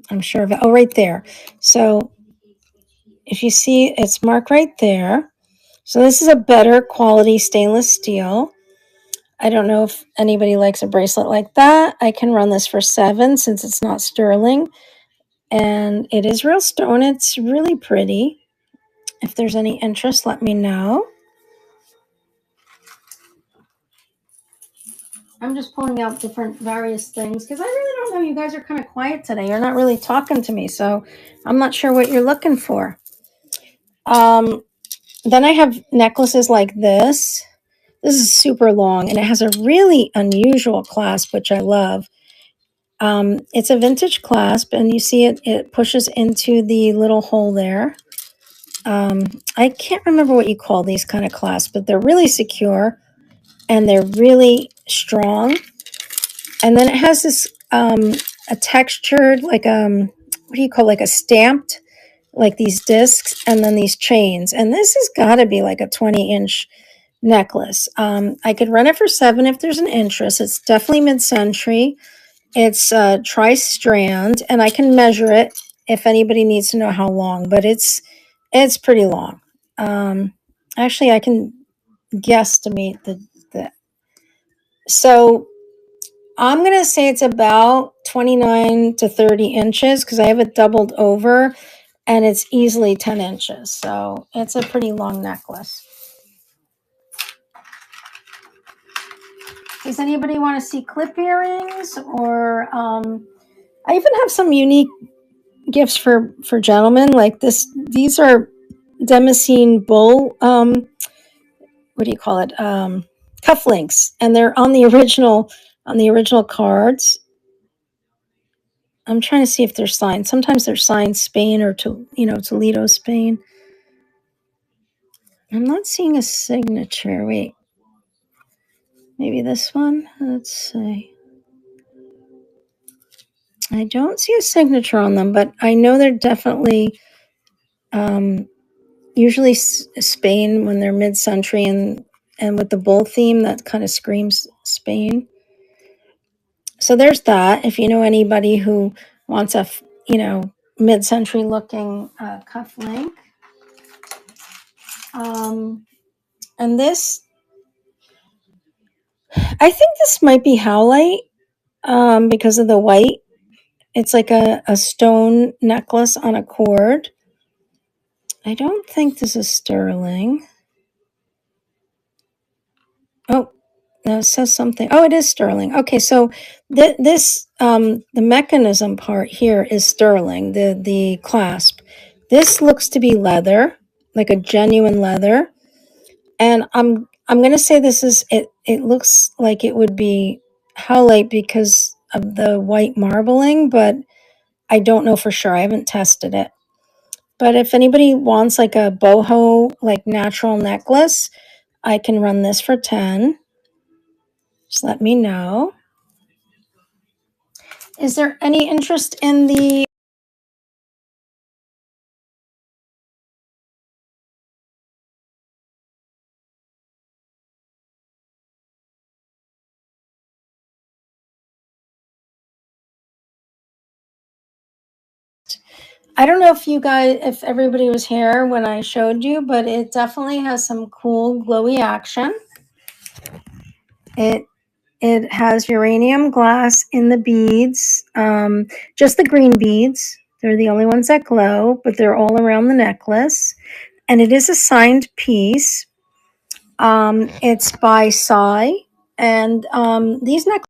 I'm sure of it. Oh, right there. So if you see, it's marked right there. So this is a better quality stainless steel. I don't know if anybody likes a bracelet like that. I can run this for $7 since it's not sterling. And it is real stone. It's really pretty. If there's any interest, let me know. I'm just pulling out different various things because I really don't know. You guys are kind of quiet today. You're not really talking to me, so I'm not sure what you're looking for. Then I have necklaces like this. This is super long, and it has a really unusual clasp, which I love. It's a vintage clasp, and you see it pushes into the little hole there. I can't remember what you call these kind of clasps, but they're really secure, and they're really strong. And then it has this a textured, like what do you call, like a stamped, like these discs, and then these chains. And this has got to be like a 20-inch necklace. I could run it for $7 if there's an interest. It's definitely mid-century. It's tri-strand, and I can measure it if anybody needs to know how long. But it's pretty long. Actually, I can guesstimate the. So I'm going to say it's about 29 to 30 inches because I have it doubled over, and it's easily 10 inches. So it's a pretty long necklace. Does anybody want to see clip earrings? Or I even have some unique gifts for gentlemen like this. These are Damascene bull, what do you call it? Cufflinks, and they're on the original cards. I'm trying to see if they're signed. Sometimes they're signed Spain or Toledo, Spain. I'm not seeing a signature. Wait. Maybe this one? Let's see. I don't see a signature on them, but I know they're definitely usually Spain when they're mid-century, and with the bull theme, that kind of screams Spain. So there's that. If you know anybody who wants a mid-century looking cufflink. And this, I think this might be howlite because of the white. It's like a stone necklace on a cord. I don't think this is sterling. Oh, no, it says something. Oh, it is sterling. Okay, so this the mechanism part here is sterling. The clasp. This looks to be leather, like a genuine leather. And I'm gonna say this is it. It looks like it would be howlite because of the white marbling, but I don't know for sure. I haven't tested it. But if anybody wants like a boho, like natural necklace, I can run this for 10. Just let me know. Is there any interest in the I don't know if everybody was here when I showed you, but it definitely has some cool glowy action. It has uranium glass in the beads, just the green beads. They're the only ones that glow, but they're all around the necklace. And it is a signed piece. It's by Sai, and these necklaces.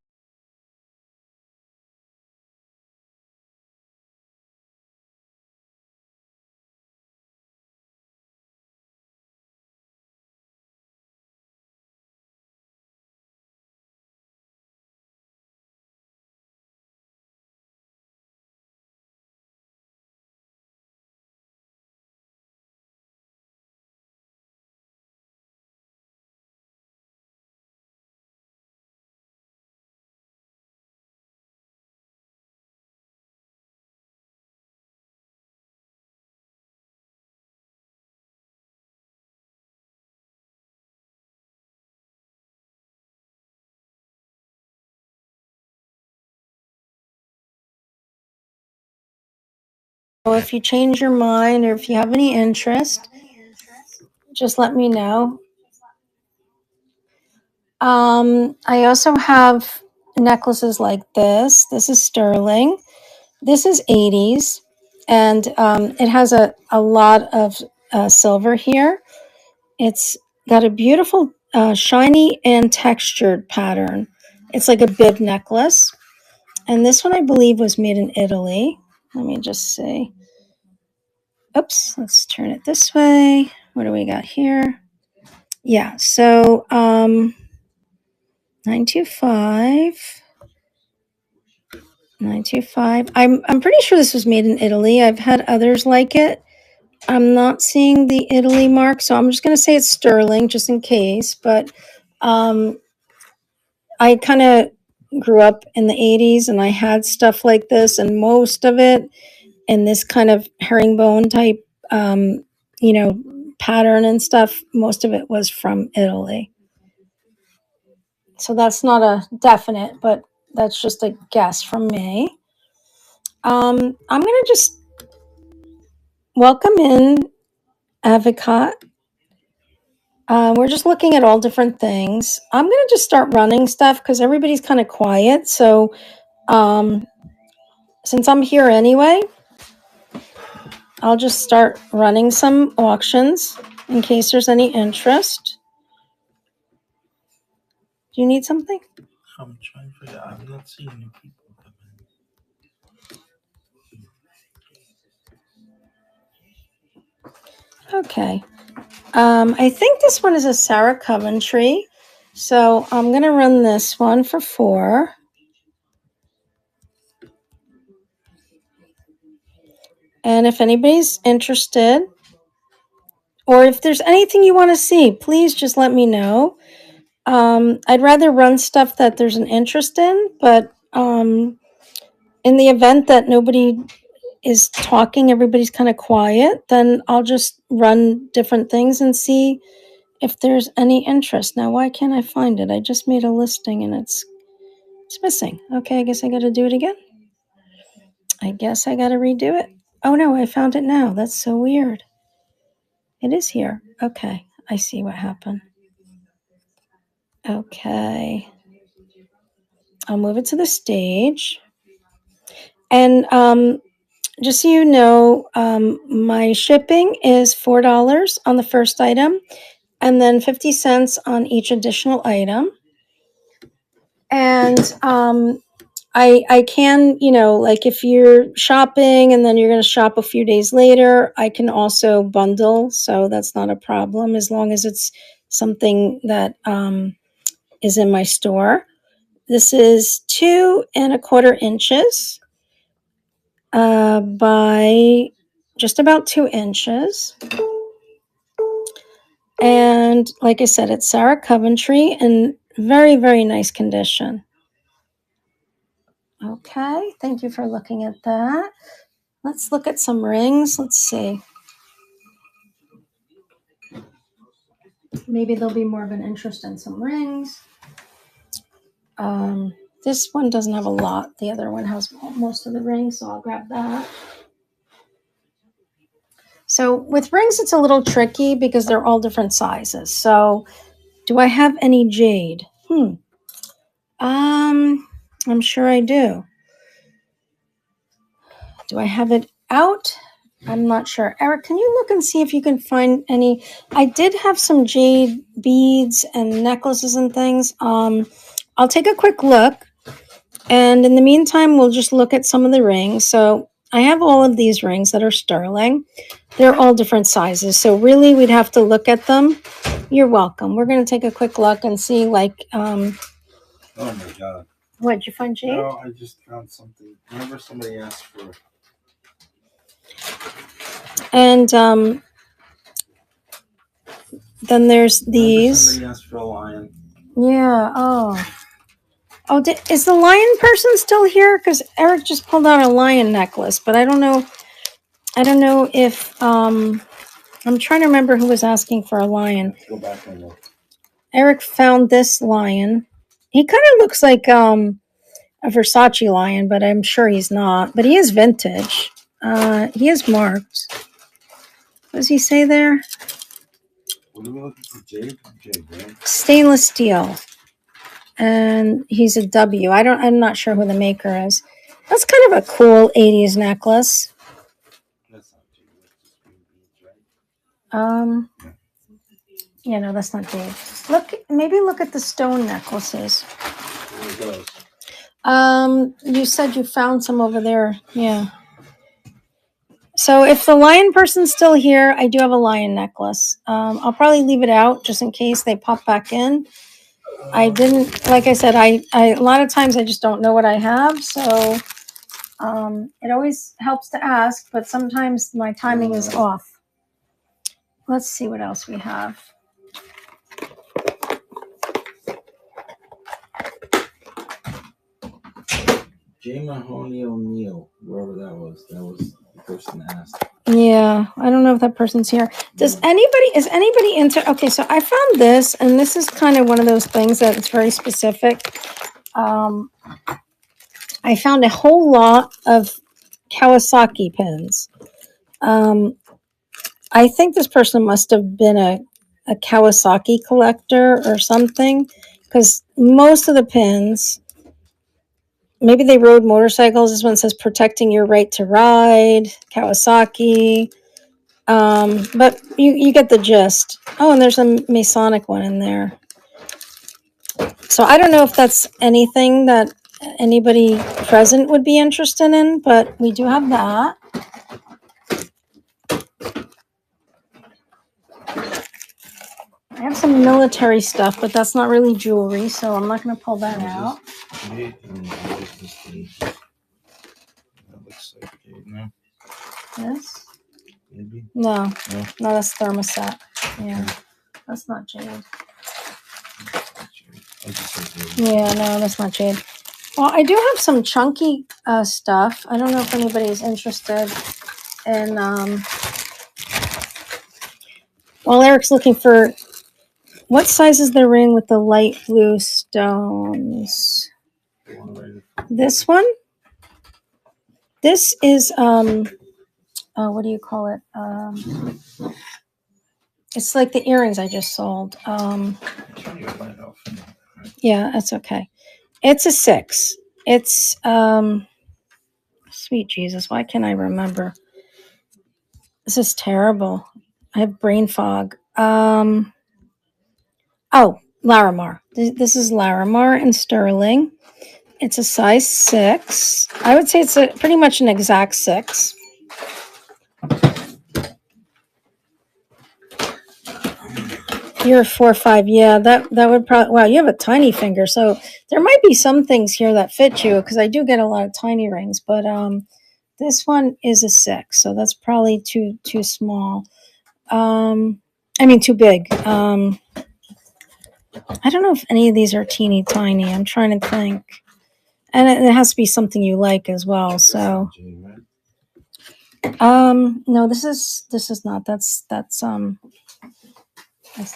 If you change your mind or if you have any interest, just let me know. I also have necklaces like this. This is sterling. This is 80s, and it has a lot of silver here. It's got a beautiful shiny and textured pattern. It's like a bib necklace. And this one I believe was made in Italy. Let me just see. Oops, let's turn it this way. What do we got here? Yeah, so 925. 925. I'm pretty sure this was made in Italy. I've had others like it. I'm not seeing the Italy mark, so I'm just going to say it's sterling just in case. But I kind of grew up in the 80s and I had stuff like this, and most of it in this kind of herringbone type, you know, pattern and stuff, most of it was from Italy. So that's not a definite, but that's just a guess from me. I'm going to just welcome in Avicat. We're just looking at all different things. I'm going to just start running stuff because everybody's kind of quiet. So since I'm here anyway, I'll just start running some auctions in case there's any interest. Do you need something? I'm trying to figure out. I'm not seeing new people come in. Okay. I think this one is a Sarah Coventry. So I'm going to run this one for 4. And if anybody's interested, or if there's anything you want to see, please just let me know. I'd rather run stuff that there's an interest in, but in the event that nobody is talking, everybody's kind of quiet, then I'll just run different things and see if there's any interest. Now, why can't I find it? I just made a listing and it's missing. Okay, I guess I got to do it again. I guess I got to redo it. Oh no, I found it now. That's so weird. It is here. Okay, I see what happened. Okay. I'll move it to the stage. And just so you know, my shipping is $4 on the first item and then 50 cents on each additional item. And I can, you know, like if you're shopping and then you're going to shop a few days later, I can also bundle. So that's not a problem as long as it's something that is in my store. This is 2 1/4 inches by just about 2 inches. And like I said, it's Sarah Coventry in very, very nice condition. Okay, thank you for looking at that. Let's look at some rings. Let's see. Maybe there'll be more of an interest in some rings. This one doesn't have a lot. The other one has most of the rings, so I'll grab that. So with rings, it's a little tricky because they're all different sizes. So do I have any jade? I'm sure I do. Do I have it out? I'm not sure. Eric, can you look and see if you can find any? I did have some jade beads and necklaces and things. I'll take a quick look, and in the meantime, we'll just look at some of the rings. So I have all of these rings that are sterling. They're all different sizes. So really, we'd have to look at them. You're welcome. We're going to take a quick look and see, like, Oh my god. what, did you find jade? No, I just found something. Remember somebody asked for. And then there's these. Somebody asked for a lion. Yeah. Oh. Oh, is the lion person still here? Because Eric just pulled out a lion necklace, but I don't know. I don't know if I'm trying to remember who was asking for a lion. Go back and look. Eric found this lion. He kind of looks like a Versace lion, but I'm sure he's not. But he is vintage. He is marked. What does he say there? What are we looking for? Jade? Jade, right? Stainless steel. And he's a W. I'm not sure who the maker is. That's kind of a cool 80s necklace. That's not jade. That's just green beads, right? Yeah, no, that's not jade. Maybe look at the stone necklaces. What are those? You said you found some over there. Yeah. So if the lion person's still here, I do have a lion necklace. I'll probably leave it out just in case they pop back in. I didn't, like I said, I a lot of times I just don't know what I have, so it always helps to ask, but sometimes my timing is off. Let's see what else we have. J. Mahoney O'Neill, whoever that was the person that asked. Yeah, I don't know if that person's here. Is anybody into, okay, so I found this, and this is kind of one of those things that it's very specific. I found a whole lot of Kawasaki pins. I think this person must have been a Kawasaki collector or something, because most of the pins, maybe they rode motorcycles. This one says protecting your right to ride, Kawasaki. But you get the gist. Oh, and there's a Masonic one in there. So I don't know if that's anything that anybody present would be interested in, but we do have that. I have some military stuff, but that's not really jewelry, so I'm not going to pull that out. Jade and this thing. That looks like jade now. This? Maybe. No, No. no, that's thermoset. Yeah, that's not jade. I just said jade. Yeah, no, that's not jade. Well, I do have some chunky stuff. I don't know if anybody's interested in. While Eric's looking for, what size is the ring with the light blue stones? The one right in- This one? This is what do you call it? It's like the earrings I just sold. Turn your light off. Yeah, that's okay. It's a 6. It's sweet Jesus, why can't I remember? This is terrible. I have brain fog. Oh, Larimar. This is Larimar in sterling. It's a size 6. I would say it's pretty much an exact 6. You're a 4-5. Yeah, that would probably. Wow, you have a tiny finger, so there might be some things here that fit you because I do get a lot of tiny rings. But this one is a 6, so that's probably too small. I mean too big. I don't know if any of these are teeny tiny. I'm trying to think, and it has to be something you like as well. So, Jade, right? no, this is not. That's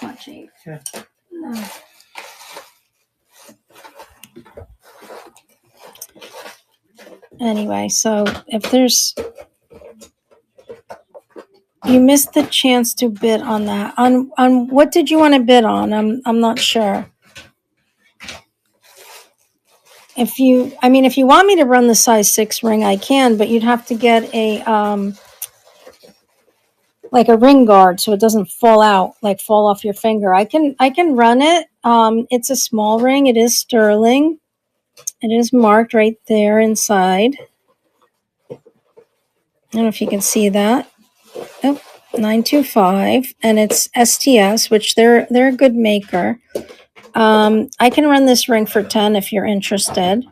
not jade. Okay. No. Anyway, so if there's, you missed the chance to bid on that. On what did you want to bid on? I'm not sure. If you want me to run the size 6 ring, I can, but you'd have to get a like a ring guard so it doesn't fall out, like fall off your finger. I can run it. It's a small ring. It is sterling. It is marked right there inside. I don't know if you can see that. Oh, 925, and it's STS, which they're a good maker. I can run this ring for 10 if you're interested.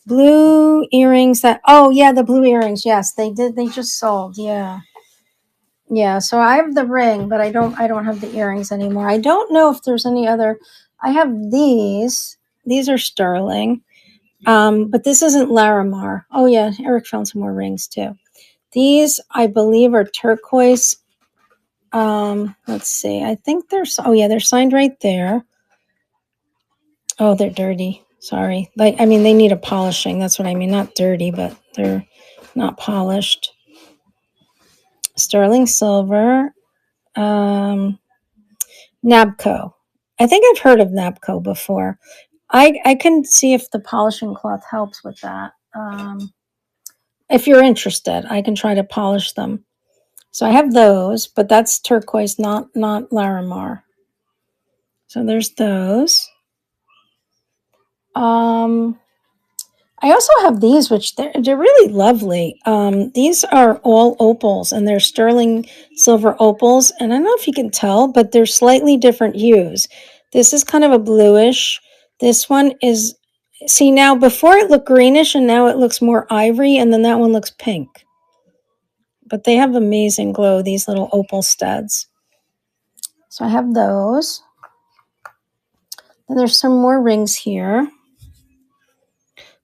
Blue earrings the blue earrings. Yes, they did. They just sold. Yeah. Yeah, so I have the ring, but I don't have the earrings anymore. I don't know if there's any other. I have these. These are sterling. But this isn't Larimar. Oh yeah, Eric found some more rings too. These I believe are turquoise. Let's see. I think they're signed right there. Oh, they're dirty. Sorry. They need a polishing. That's what I mean. Not dirty, but they're not polished. Sterling silver. Nabco. I think I've heard of Nabco before. I can see if the polishing cloth helps with that. If you're interested, I can try to polish them. So I have those, but that's turquoise, not Larimar. So there's those. I also have these, which they're really lovely. These are all opals, and they're sterling silver opals. And I don't know if you can tell, but they're slightly different hues. This is kind of a bluish. This one is, see now, before it looked greenish, and now it looks more ivory, and then that one looks pink. But they have amazing glow, these little opal studs. So I have those. And there's some more rings here.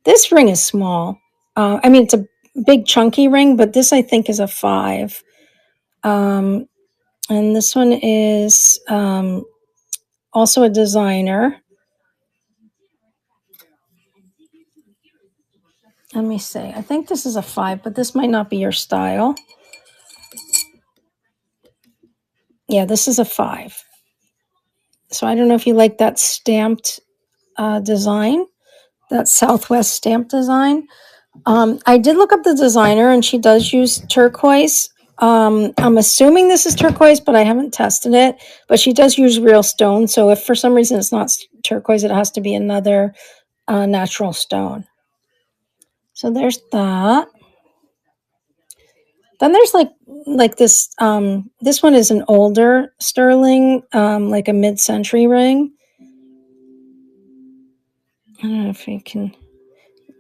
This ring is small. It's a big chunky ring, but this I think is a 5. And this one is also a designer. Let me see. I think this is a 5, but this might not be your style. Yeah, this is a 5. So I don't know if you like that stamped design, that Southwest stamp design. I did look up the designer, and she does use turquoise. I'm assuming this is turquoise, but I haven't tested it. But she does use real stone. So if for some reason it's not turquoise, it has to be another natural stone. So there's that. Then there's like this. This one is an older sterling, like a mid-century ring. I don't know if you can.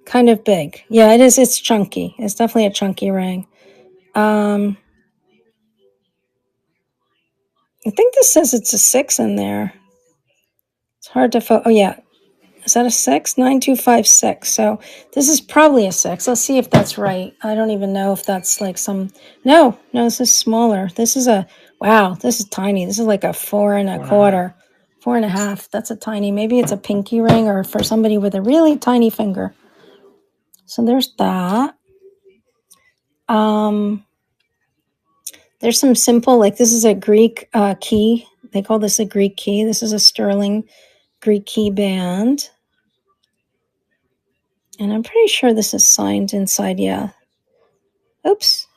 Kind of big. Yeah, it is. It's chunky. It's definitely a chunky ring. I think this says it's a 6 in there. It's hard to oh yeah. Is that a 6? 9256. So this is probably a 6. Let's see if that's right. I don't even know if that's like some. No, this is smaller. This is wow, this is tiny. This is like a 4.25. 4.5. That's a tiny. Maybe it's a pinky ring or for somebody with a really tiny finger. So there's that. There's some simple, like this is a Greek key. They call this a Greek key. This is a sterling Greek key band. And I'm pretty sure this is signed inside, yeah. Oops.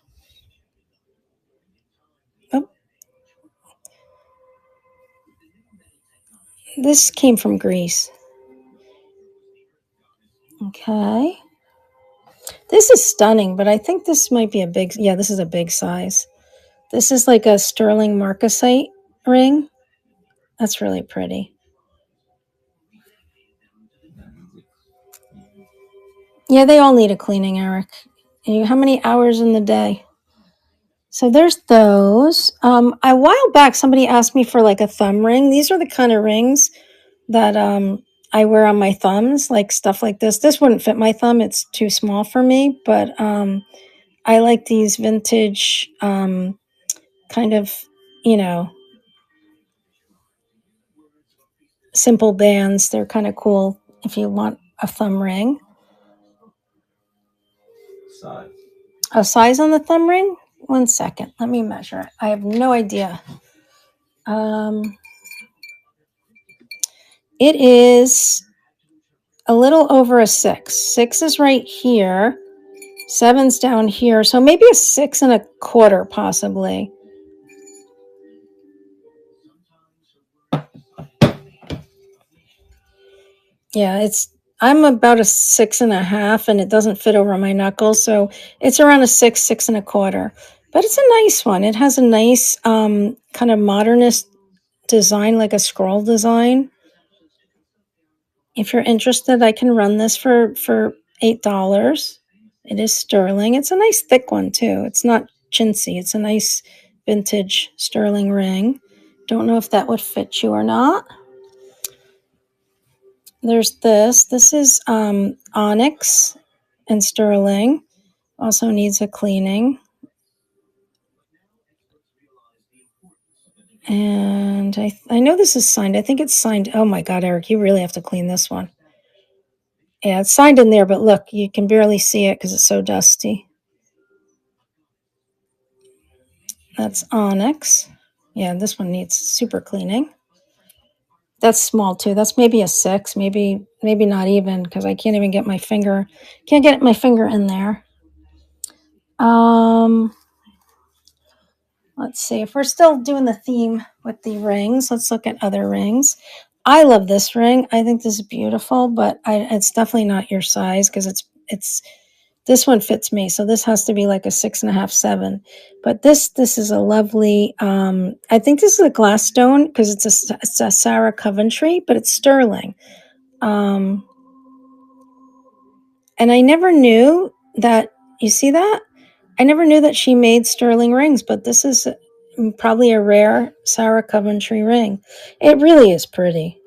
Oh. This came from Greece. Okay. This is stunning, but I think this might be this is a big size. This is like a sterling marcasite ring. That's really pretty. Yeah, they all need a cleaning, Eric. How many hours in the day? So there's those. A while back, somebody asked me for like a thumb ring. These are the kind of rings that I wear on my thumbs, like stuff like this. This wouldn't fit my thumb. It's too small for me. But I like these vintage kind of, simple bands. They're kind of cool if you want a thumb ring. Size. A size on the thumb ring? 1 second. Let me measure it. I have no idea. It is a little over a 6. 6 is right here. 7's down here. So maybe a 6 1/4 possibly. Yeah, I'm about a 6 1/2 and it doesn't fit over my knuckles. So it's around a 6 1/4. But it's a nice one. It has a nice kind of modernist design, like a scroll design. If you're interested, I can run this for $8. It is sterling. It's a nice thick one too. It's not chintzy. It's a nice vintage sterling ring. Don't know if that would fit you or not. There's this. This is onyx and sterling. Also needs a cleaning. And I know this is signed. I think it's signed. Oh my God, Eric, you really have to clean this one. Yeah, it's signed in there, but look, you can barely see it because it's so dusty. That's onyx. Yeah, this one needs super cleaning. That's small too. That's maybe a 6, maybe not even, because I can't even get my finger. Can't get my finger in there. Let's see if we're still doing the theme with the rings. Let's look at other rings. I love this ring. I think this is beautiful, but it's definitely not your size because it's this one fits me. So this has to be like a 6 1/2, 7. But this is a lovely. I think this is a glass stone because it's a Sarah Coventry, but it's sterling. And I never knew that. You see that? I never knew that she made sterling rings, but this is probably a rare Sarah Coventry ring. It really is pretty.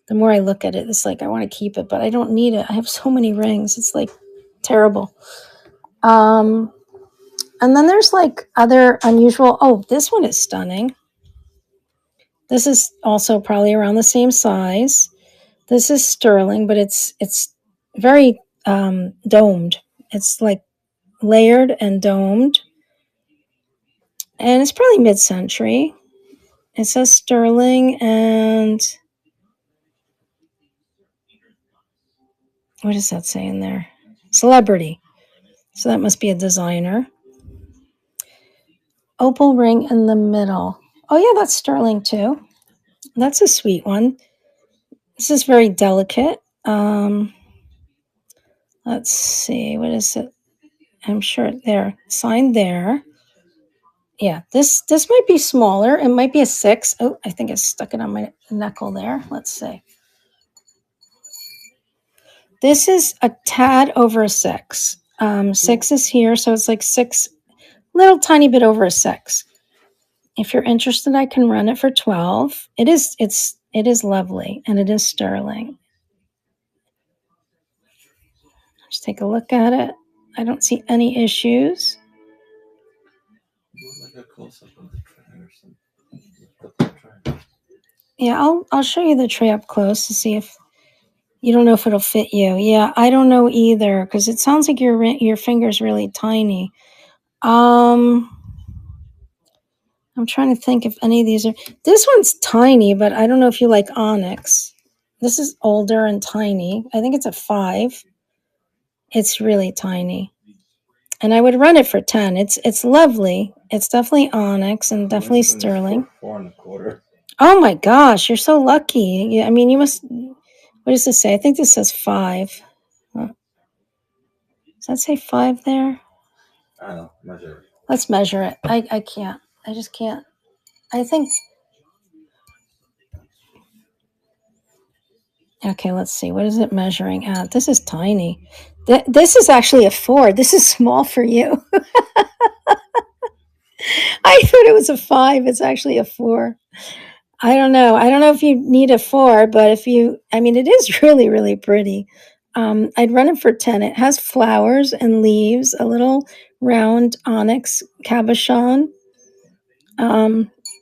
The more I look at it, it's like I want to keep it, but I don't need it. I have so many rings. It's like terrible. And then there's like other unusual. Oh, this one is stunning. This is also probably around the same size. This is sterling, but it's very domed. It's like layered and domed. And it's probably mid-century. It says sterling, and what does that say in there? Celebrity. So that must be a designer. Opal ring in the middle. Oh yeah, that's sterling too. That's a sweet one. This is very delicate. Let's see, what is it? I'm sure there, signed there. Yeah, this might be smaller. It might be a 6. Oh, I think I stuck it on my knuckle there. Let's see. This is a tad over a 6. 6 is here, so it's like 6, little tiny bit over a 6. If you're interested, I can run it for 12. It is lovely, and it is sterling. Just take a look at it. I don't see any issues. Like a close-up of the tray or something. Yeah, I'll show you the tray up close to see if you don't know if it'll fit you. Yeah, I don't know either because it sounds like your finger's really tiny. I'm trying to think if any of these are. This one's tiny, but I don't know if you like onyx. This is older and tiny. I think it's a 5. It's really tiny. And I would run it for 10. It's lovely. It's definitely onyx and definitely sterling. 4 1/4. Oh my gosh, you're so lucky. Yeah, I mean, you must. What does this say? I think this says 5. Does that say 5 there? I don't know. Measure it. Let's measure it. I can't. I just can't. I think. Okay, let's see. What is it measuring at? This is tiny. This is actually a 4. This is small for you. I thought it was a 5. It's actually a 4. I don't know. I don't know if you need a 4, but if you, I mean, it is really, really pretty. I'd run it for 10. It has flowers and leaves, a little round onyx cabochon.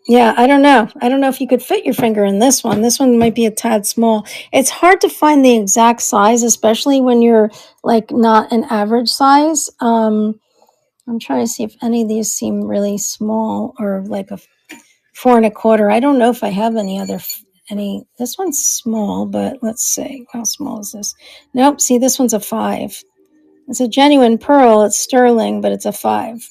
Yeah, I don't know. I don't know if you could fit your finger in this one. This one might be a tad small. It's hard to find the exact size, especially when you're like not an average size. I'm trying to see if any of these seem really small or like a 4 1/4. I don't know if I have any. This one's small, but let's see. How small is this? Nope. See, this one's a 5. It's a genuine pearl. It's sterling, but it's a 5.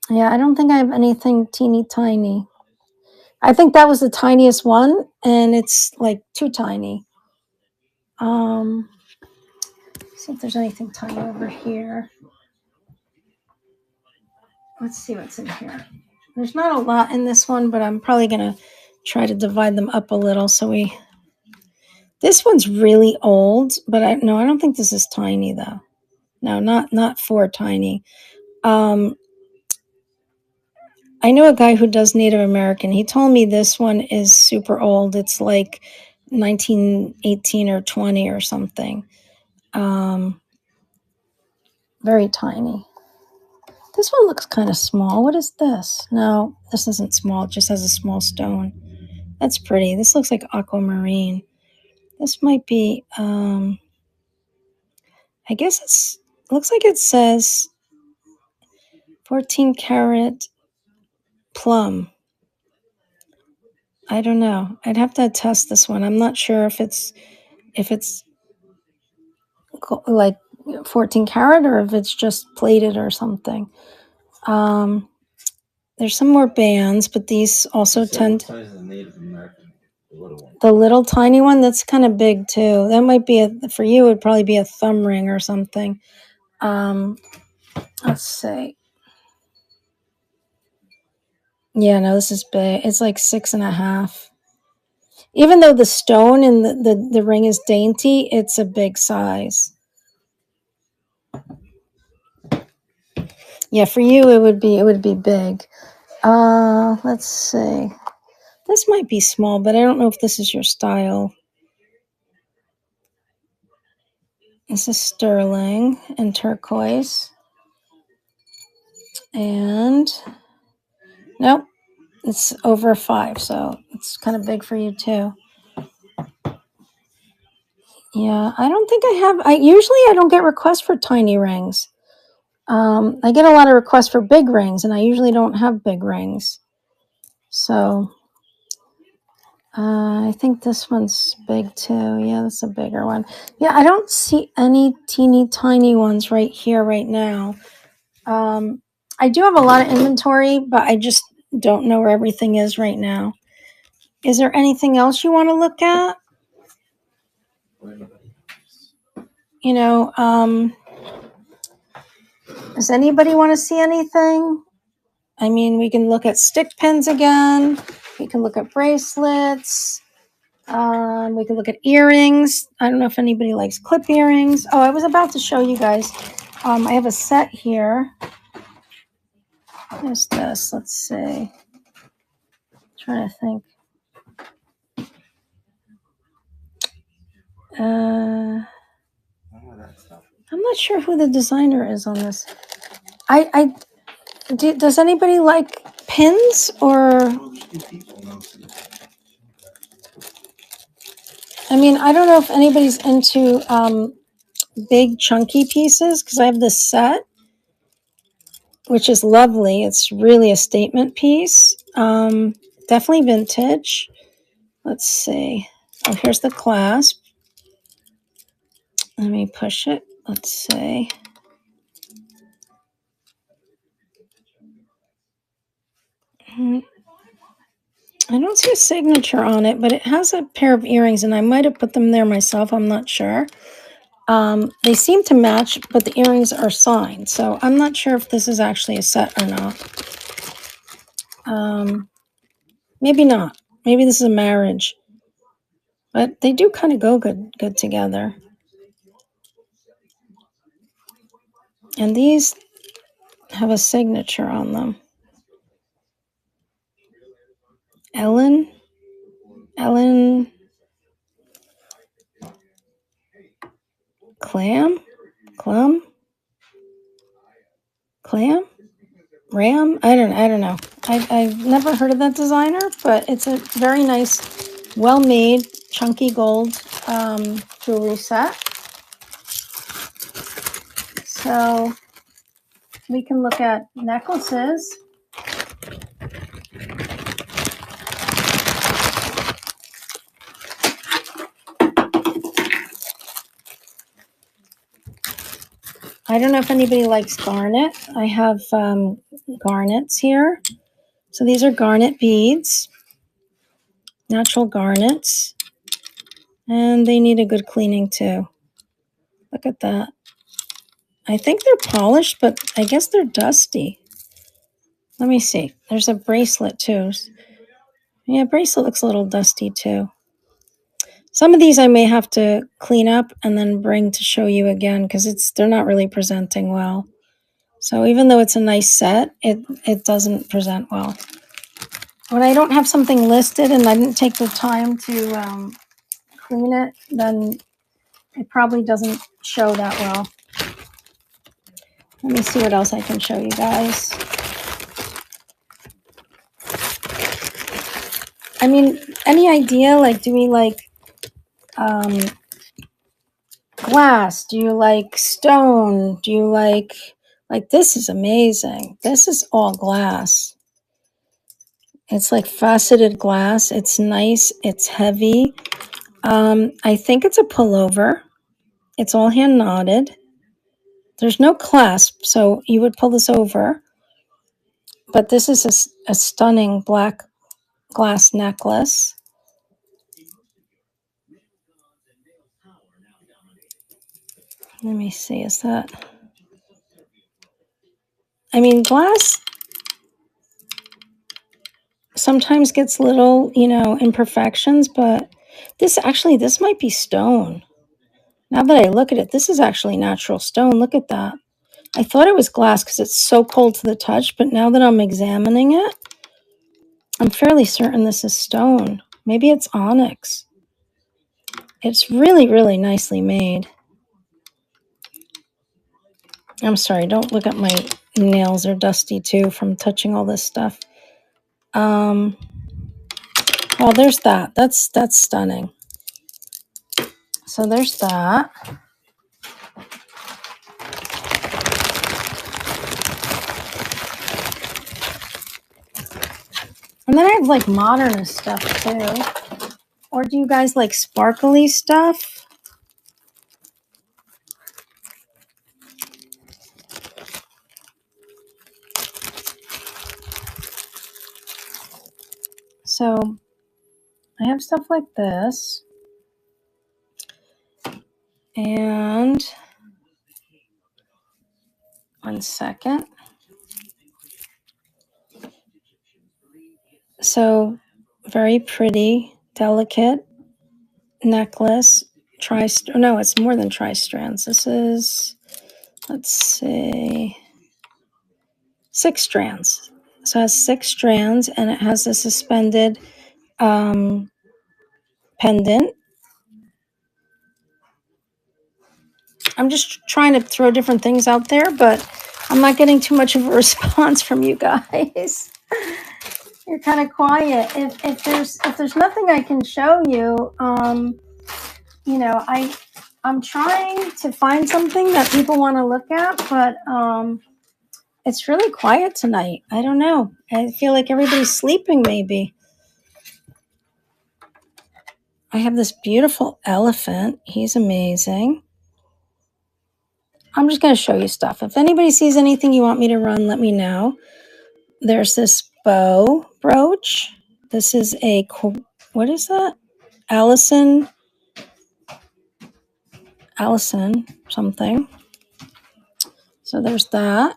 Yeah, I don't think I have anything teeny tiny. I think that was the tiniest one, and it's like too tiny. See if there's anything tiny over here. Let's see what's in here. There's not a lot in this one, but I'm probably going to try to divide them up a little so we... This one's really old, but I don't think this is tiny though. No, not 4 tiny. I know a guy who does Native American. He told me this one is super old. It's like 1918 or 20 or something. Very tiny. This one looks kind of small. What is this? No, this isn't small. It just has a small stone. That's pretty. This looks like aquamarine. This might be, I guess looks like it says 14 karat plum. I don't know. I'd have to test this one. I'm not sure if it's like 14 karat or if it's just plated or something. There's some more bands, but these also tend. What size is the Native American? The little one. The little tiny one, that's kind of big too. That might be for you. It would probably be a thumb ring or something. Let's see. Yeah, no, this is big. It's like 6.5. Even though the stone in the ring is dainty, it's a big size. Yeah, for you it would be big. Let's see. This might be small, but I don't know if this is your style. This is sterling and turquoise. And nope, it's over 5, so it's kind of big for you too. Yeah, I don't think I have. I don't get requests for tiny rings. I get a lot of requests for big rings, and I usually don't have big rings. So I think this one's big too. Yeah, that's a bigger one. Yeah, I don't see any teeny tiny ones right here right now. I do have a lot of inventory, but I just don't know where everything is right now. Is there anything else you want to look at? You know, does anybody want to see anything? I mean, we can look at stick pins again. We can look at bracelets. We can look at earrings. I don't know if anybody likes clip earrings. Oh, I was about to show you guys. I have a set here. What's this? Let's see. Trying to think. I'm not sure who the designer is on this. Does anybody like pins or? I mean, I don't know if anybody's into big chunky pieces because I have this set, which is lovely. It's really a statement piece. Definitely vintage. Let's see. Oh, here's the clasp. Let me push it. Let's see. I don't see a signature on it, but it has a pair of earrings, and I might have put them there myself. I'm not sure. They seem to match, but the earrings are signed, so I'm not sure if this is actually a set or not. Maybe not. Maybe this is a marriage, but they do kind of go good together. And these have a signature on them. Ellen Clam? Ram? I don't know. I've never heard of that designer, but it's a very nice, well-made, chunky gold jewelry set. So we can look at necklaces. I don't know if anybody likes garnet. I have garnets here. So these are garnet beads, natural garnets, and they need a good cleaning too. Look at that. I think they're polished, but I guess they're dusty. Let me see. There's a bracelet too. Yeah, bracelet looks a little dusty too. Some of these I may have to clean up and then bring to show you again because they're not really presenting well. So even though it's a nice set, it doesn't present well. When I don't have something listed and I didn't take the time to clean it, then it probably doesn't show that well. Let me see what else I can show you guys. I mean, any idea? Like, do we like glass? Do you like stone? Do you like this is amazing. This is all glass. It's like faceted glass. It's nice. It's heavy. I think it's a pullover. It's all hand knotted. There's no clasp, so you would pull this over. But this is a stunning black glass necklace. Let me see, is that... I mean, glass sometimes gets little, imperfections, but this might be stone. Now that I look at it, this is actually natural stone. Look at that. I thought it was glass because it's so cold to the touch, but now that I'm examining it, I'm fairly certain this is stone. Maybe it's onyx. It's really, really nicely made. I'm sorry, don't look at my nails. They're dusty too from touching all this stuff. Well, there's that. That's stunning. So there's that. And then I have like modernist stuff too. Or do you guys like sparkly stuff? So I have stuff like this. And one second. So very pretty, delicate necklace. No, it's more than tri-strands. This is, let's see, 6 strands. So it has 6 strands and it has a suspended pendant. I'm just trying to throw different things out there, but I'm not getting too much of a response from you guys. You're kind of quiet. If there's nothing I can show you, I'm trying to find something that people want to look at, but it's really quiet tonight. I don't know. I feel like everybody's sleeping maybe. I have this beautiful elephant. He's amazing. I'm just going to show you stuff. If anybody sees anything you want me to run, let me know. There's this bow brooch. This is what is that? Allison something. So there's that.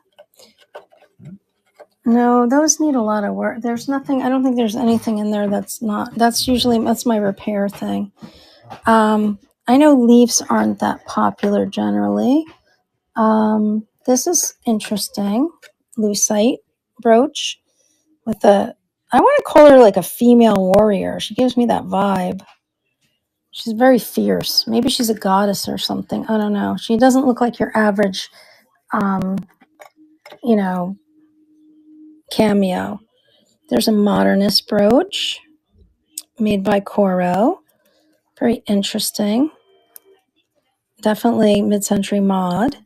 No, those need a lot of work. There's nothing, I don't think there's anything in there that's my repair thing. I know leaves aren't that popular generally. This is interesting. Lucite brooch with I want to call her like a female warrior. She gives me that vibe. She's very fierce. Maybe she's a goddess or something. I don't know. She doesn't look like your average, cameo. There's a modernist brooch made by Coro. Very interesting. Definitely mid-century mod.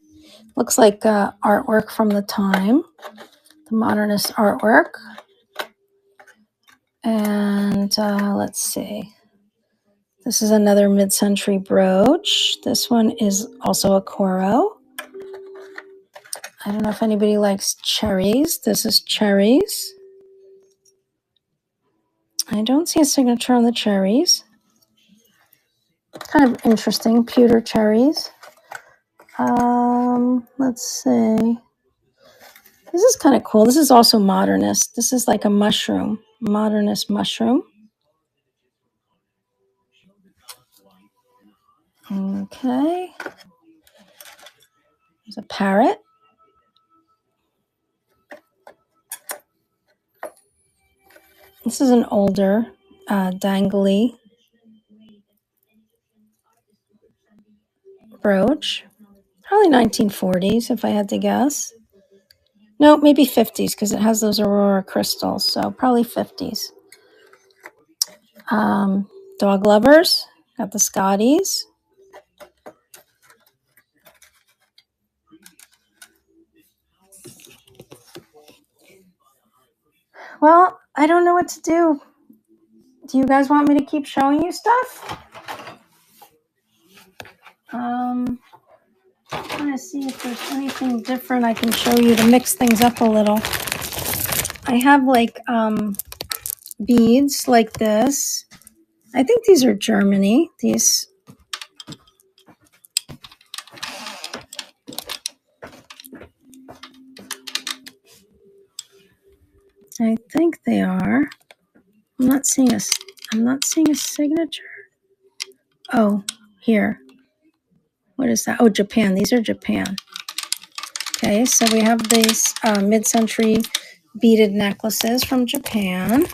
Looks like artwork from the time. The modernist artwork. And let's see. This is another mid-century brooch. This one is also a Coro. I don't know if anybody likes cherries. This is cherries. I don't see a signature on the cherries. Kind of interesting, pewter cherries. Let's see. This is kind of cool. This is also modernist. This is like a mushroom, modernist mushroom. Okay. There's a parrot. This is an older dangly brooch. Probably 1940s if I had to guess. No, maybe 50s because it has those aurora crystals. So probably 50s. Dog lovers. Got the Scotties. Well, I don't know what to do. Do you guys want me to keep showing you stuff? I'm trying to see if there's anything different I can show you to mix things up a little. I have like beads like this. I think these are Germany. These. I think they are. I'm not seeing a signature. Oh, here. What is that? Oh, Japan. These are Japan. Okay, so we have these mid-century beaded necklaces from Japan.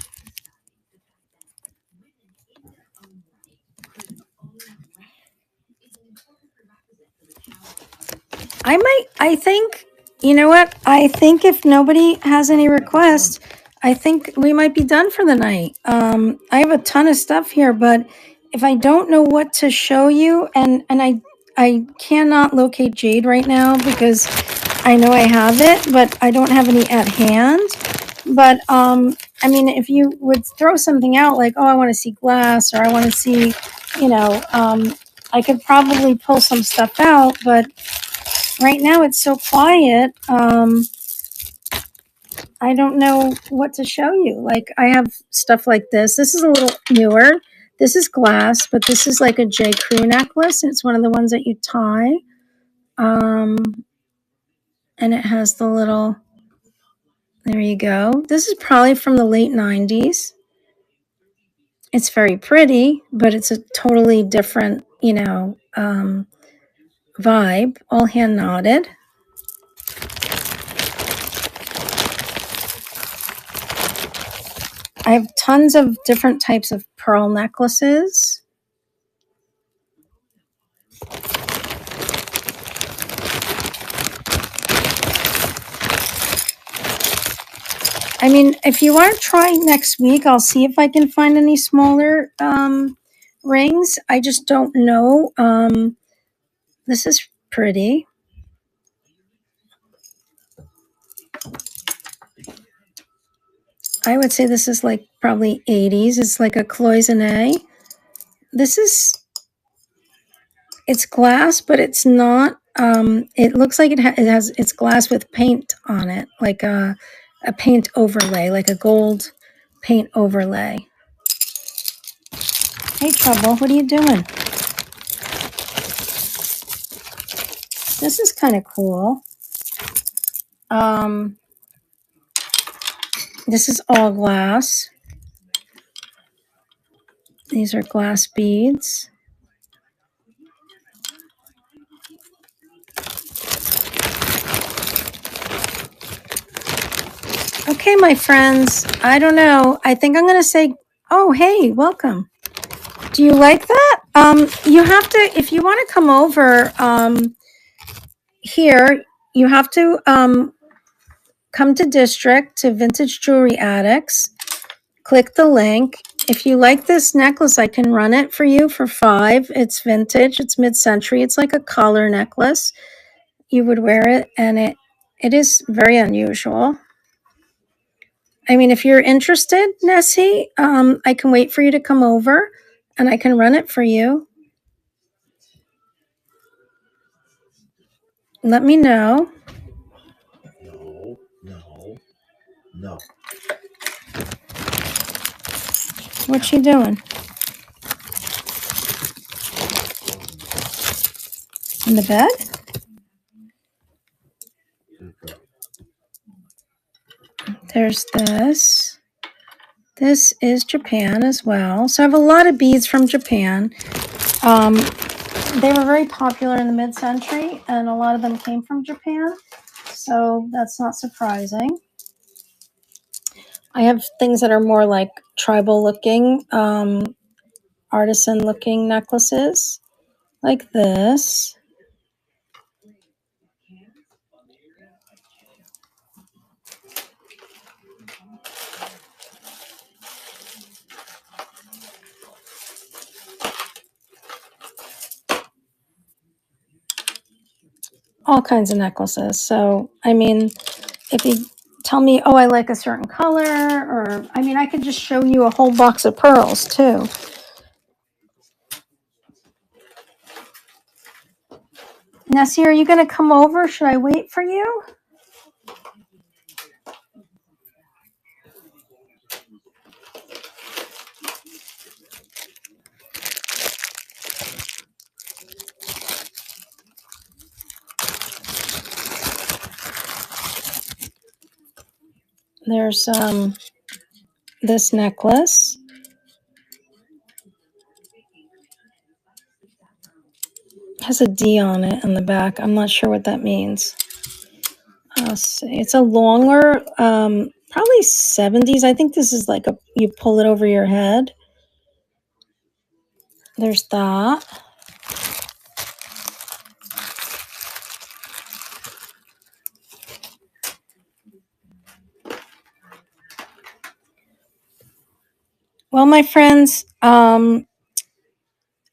I think, you know what? I think if nobody has any requests, I think we might be done for the night. I have a ton of stuff here, but if I don't know what to show you, and I cannot locate jade right now because I know I have it, but I don't have any at hand. But I mean, if you would throw something out like, oh, I want to see glass, or I want to see, I could probably pull some stuff out, but right now it's so quiet. I don't know what to show you. Like, I have stuff like this. This is a little newer. This is glass, but this is like a J. Crew necklace. It's one of the ones that you tie. And it has the little, there you go. This is probably from the late 90s. It's very pretty, but it's a totally different, vibe. All hand knotted. I have tons of different types of pearl necklaces. I mean, if you want to try next week, I'll see if I can find any smaller rings. I just don't know. This is pretty. I would say this is like probably 80s. It's like a cloisonne. This is, it's glass, but it's not. It looks like it's glass with paint on it, like a paint overlay, like a gold paint overlay. Hey, Trouble, what are you doing? This is kind of cool. This is all glass. These are glass beads. Okay, my friends, I don't know. I think I'm going to say, oh, hey, welcome. Do you like that? You have to, if you want to come over here, you have to come to District, to Vintage Jewelry Addicts. Click the link. If you like this necklace, I can run it for you for $5. It's vintage. It's mid-century. It's like a collar necklace. You would wear it, and it is very unusual. I mean, if you're interested, Nessie, I can wait for you to come over, and I can run it for you. Let me know. No. No. What's she doing? In the bed? There's this. This is Japan as well. So I have a lot of beads from Japan. They were very popular in the mid-century, and a lot of them came from Japan. So that's not surprising. I have things that are more like tribal looking, artisan looking necklaces, like this. All kinds of necklaces. So, I mean, if you tell me, oh, I like a certain color, or I mean, I could just show you a whole box of pearls too. Nessie, are you going to come over? Should I wait for you? There's this necklace. It has a D on it on the back. I'm not sure what that means. Let's see. It's a longer, probably 70s. I think this is like you pull it over your head. There's that. Well, my friends,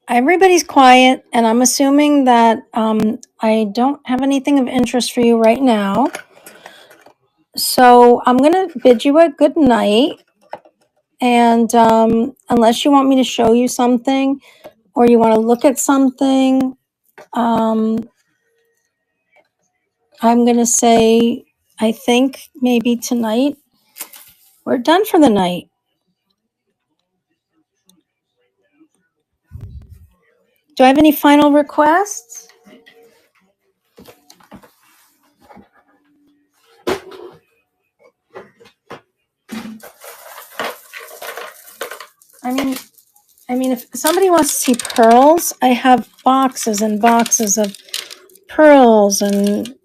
everybody's quiet, and I'm assuming that I don't have anything of interest for you right now. So I'm going to bid you a good night. And unless you want me to show you something or you want to look at something, I'm going to say, I think maybe tonight we're done for the night. Do I have any final requests? I mean, if somebody wants to see pearls, I have boxes and boxes of pearls and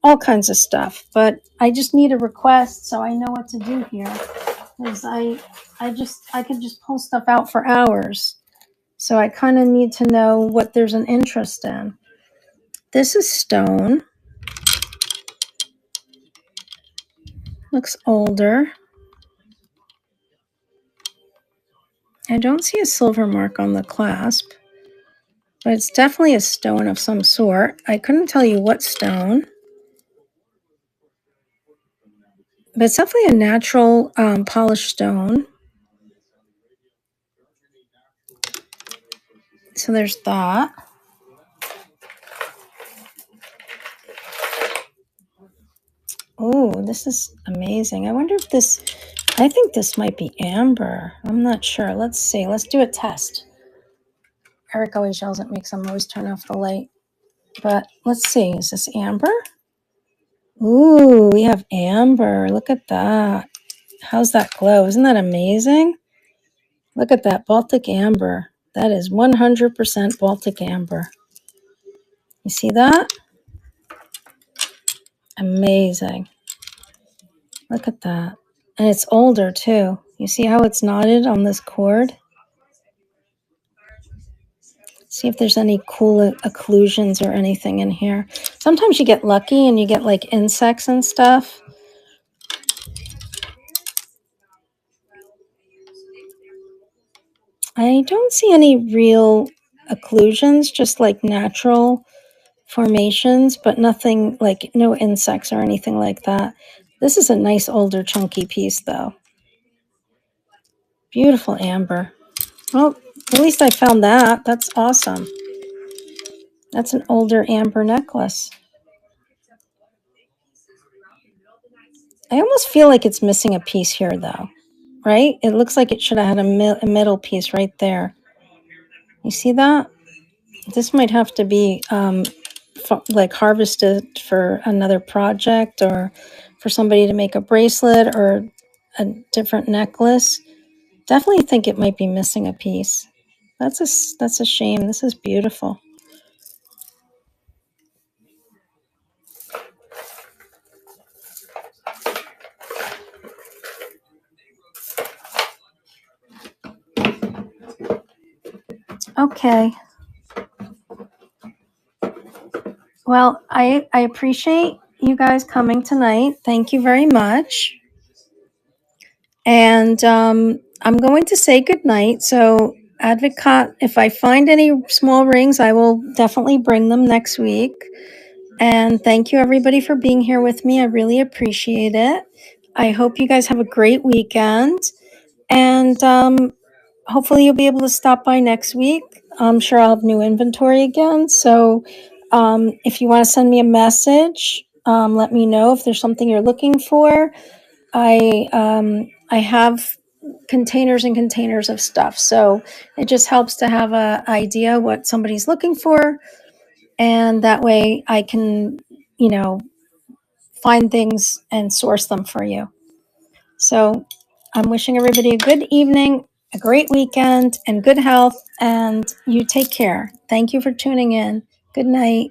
all kinds of stuff. But I just need a request so I know what to do here. Because I could just pull stuff out for hours. So I kind of need to know what there's an interest in. This is stone. Looks older. I don't see a silver mark on the clasp, but it's definitely a stone of some sort. I couldn't tell you what stone, but it's definitely a natural polished stone. So there's that. Oh, this is amazing. I wonder if I think this might be amber. I'm not sure. Let's see. Let's do a test. Eric always yells at me because I'm always turning off the light. But let's see. Is this amber? Ooh, we have amber. Look at that. How's that glow? Isn't that amazing? Look at that Baltic amber. That is 100% Baltic amber. You see that? Amazing. Look at that. And it's older too. You see how it's knotted on this cord? See if there's any cool occlusions or anything in here. Sometimes you get lucky and you get like insects and stuff. I don't see any real occlusions, just like natural formations, but nothing like no insects or anything like that. This is a nice older chunky piece though. Beautiful amber. Well, at least I found that. That's awesome. That's an older amber necklace. I almost feel like it's missing a piece here, though, right? It looks like it should have had a middle piece right there. You see that? This might have to be like harvested for another project or for somebody to make a bracelet or a different necklace. Definitely think it might be missing a piece. That's a shame. This is beautiful. Okay. Well, I appreciate you guys coming tonight. Thank you very much. And I'm going to say goodnight. So, Advocate, if I find any small rings, I will definitely bring them next week. And thank you, everybody, for being here with me. I really appreciate it. I hope you guys have a great weekend. And hopefully, you'll be able to stop by next week. I'm sure I'll have new inventory again. So, if you want to send me a message, let me know if there's something you're looking for. I have containers and containers of stuff, so it just helps to have a idea what somebody's looking for, and that way I can, find things and source them for you. So I'm wishing everybody a good evening, a great weekend, and good health, and you take care. Thank you for tuning in. Good night.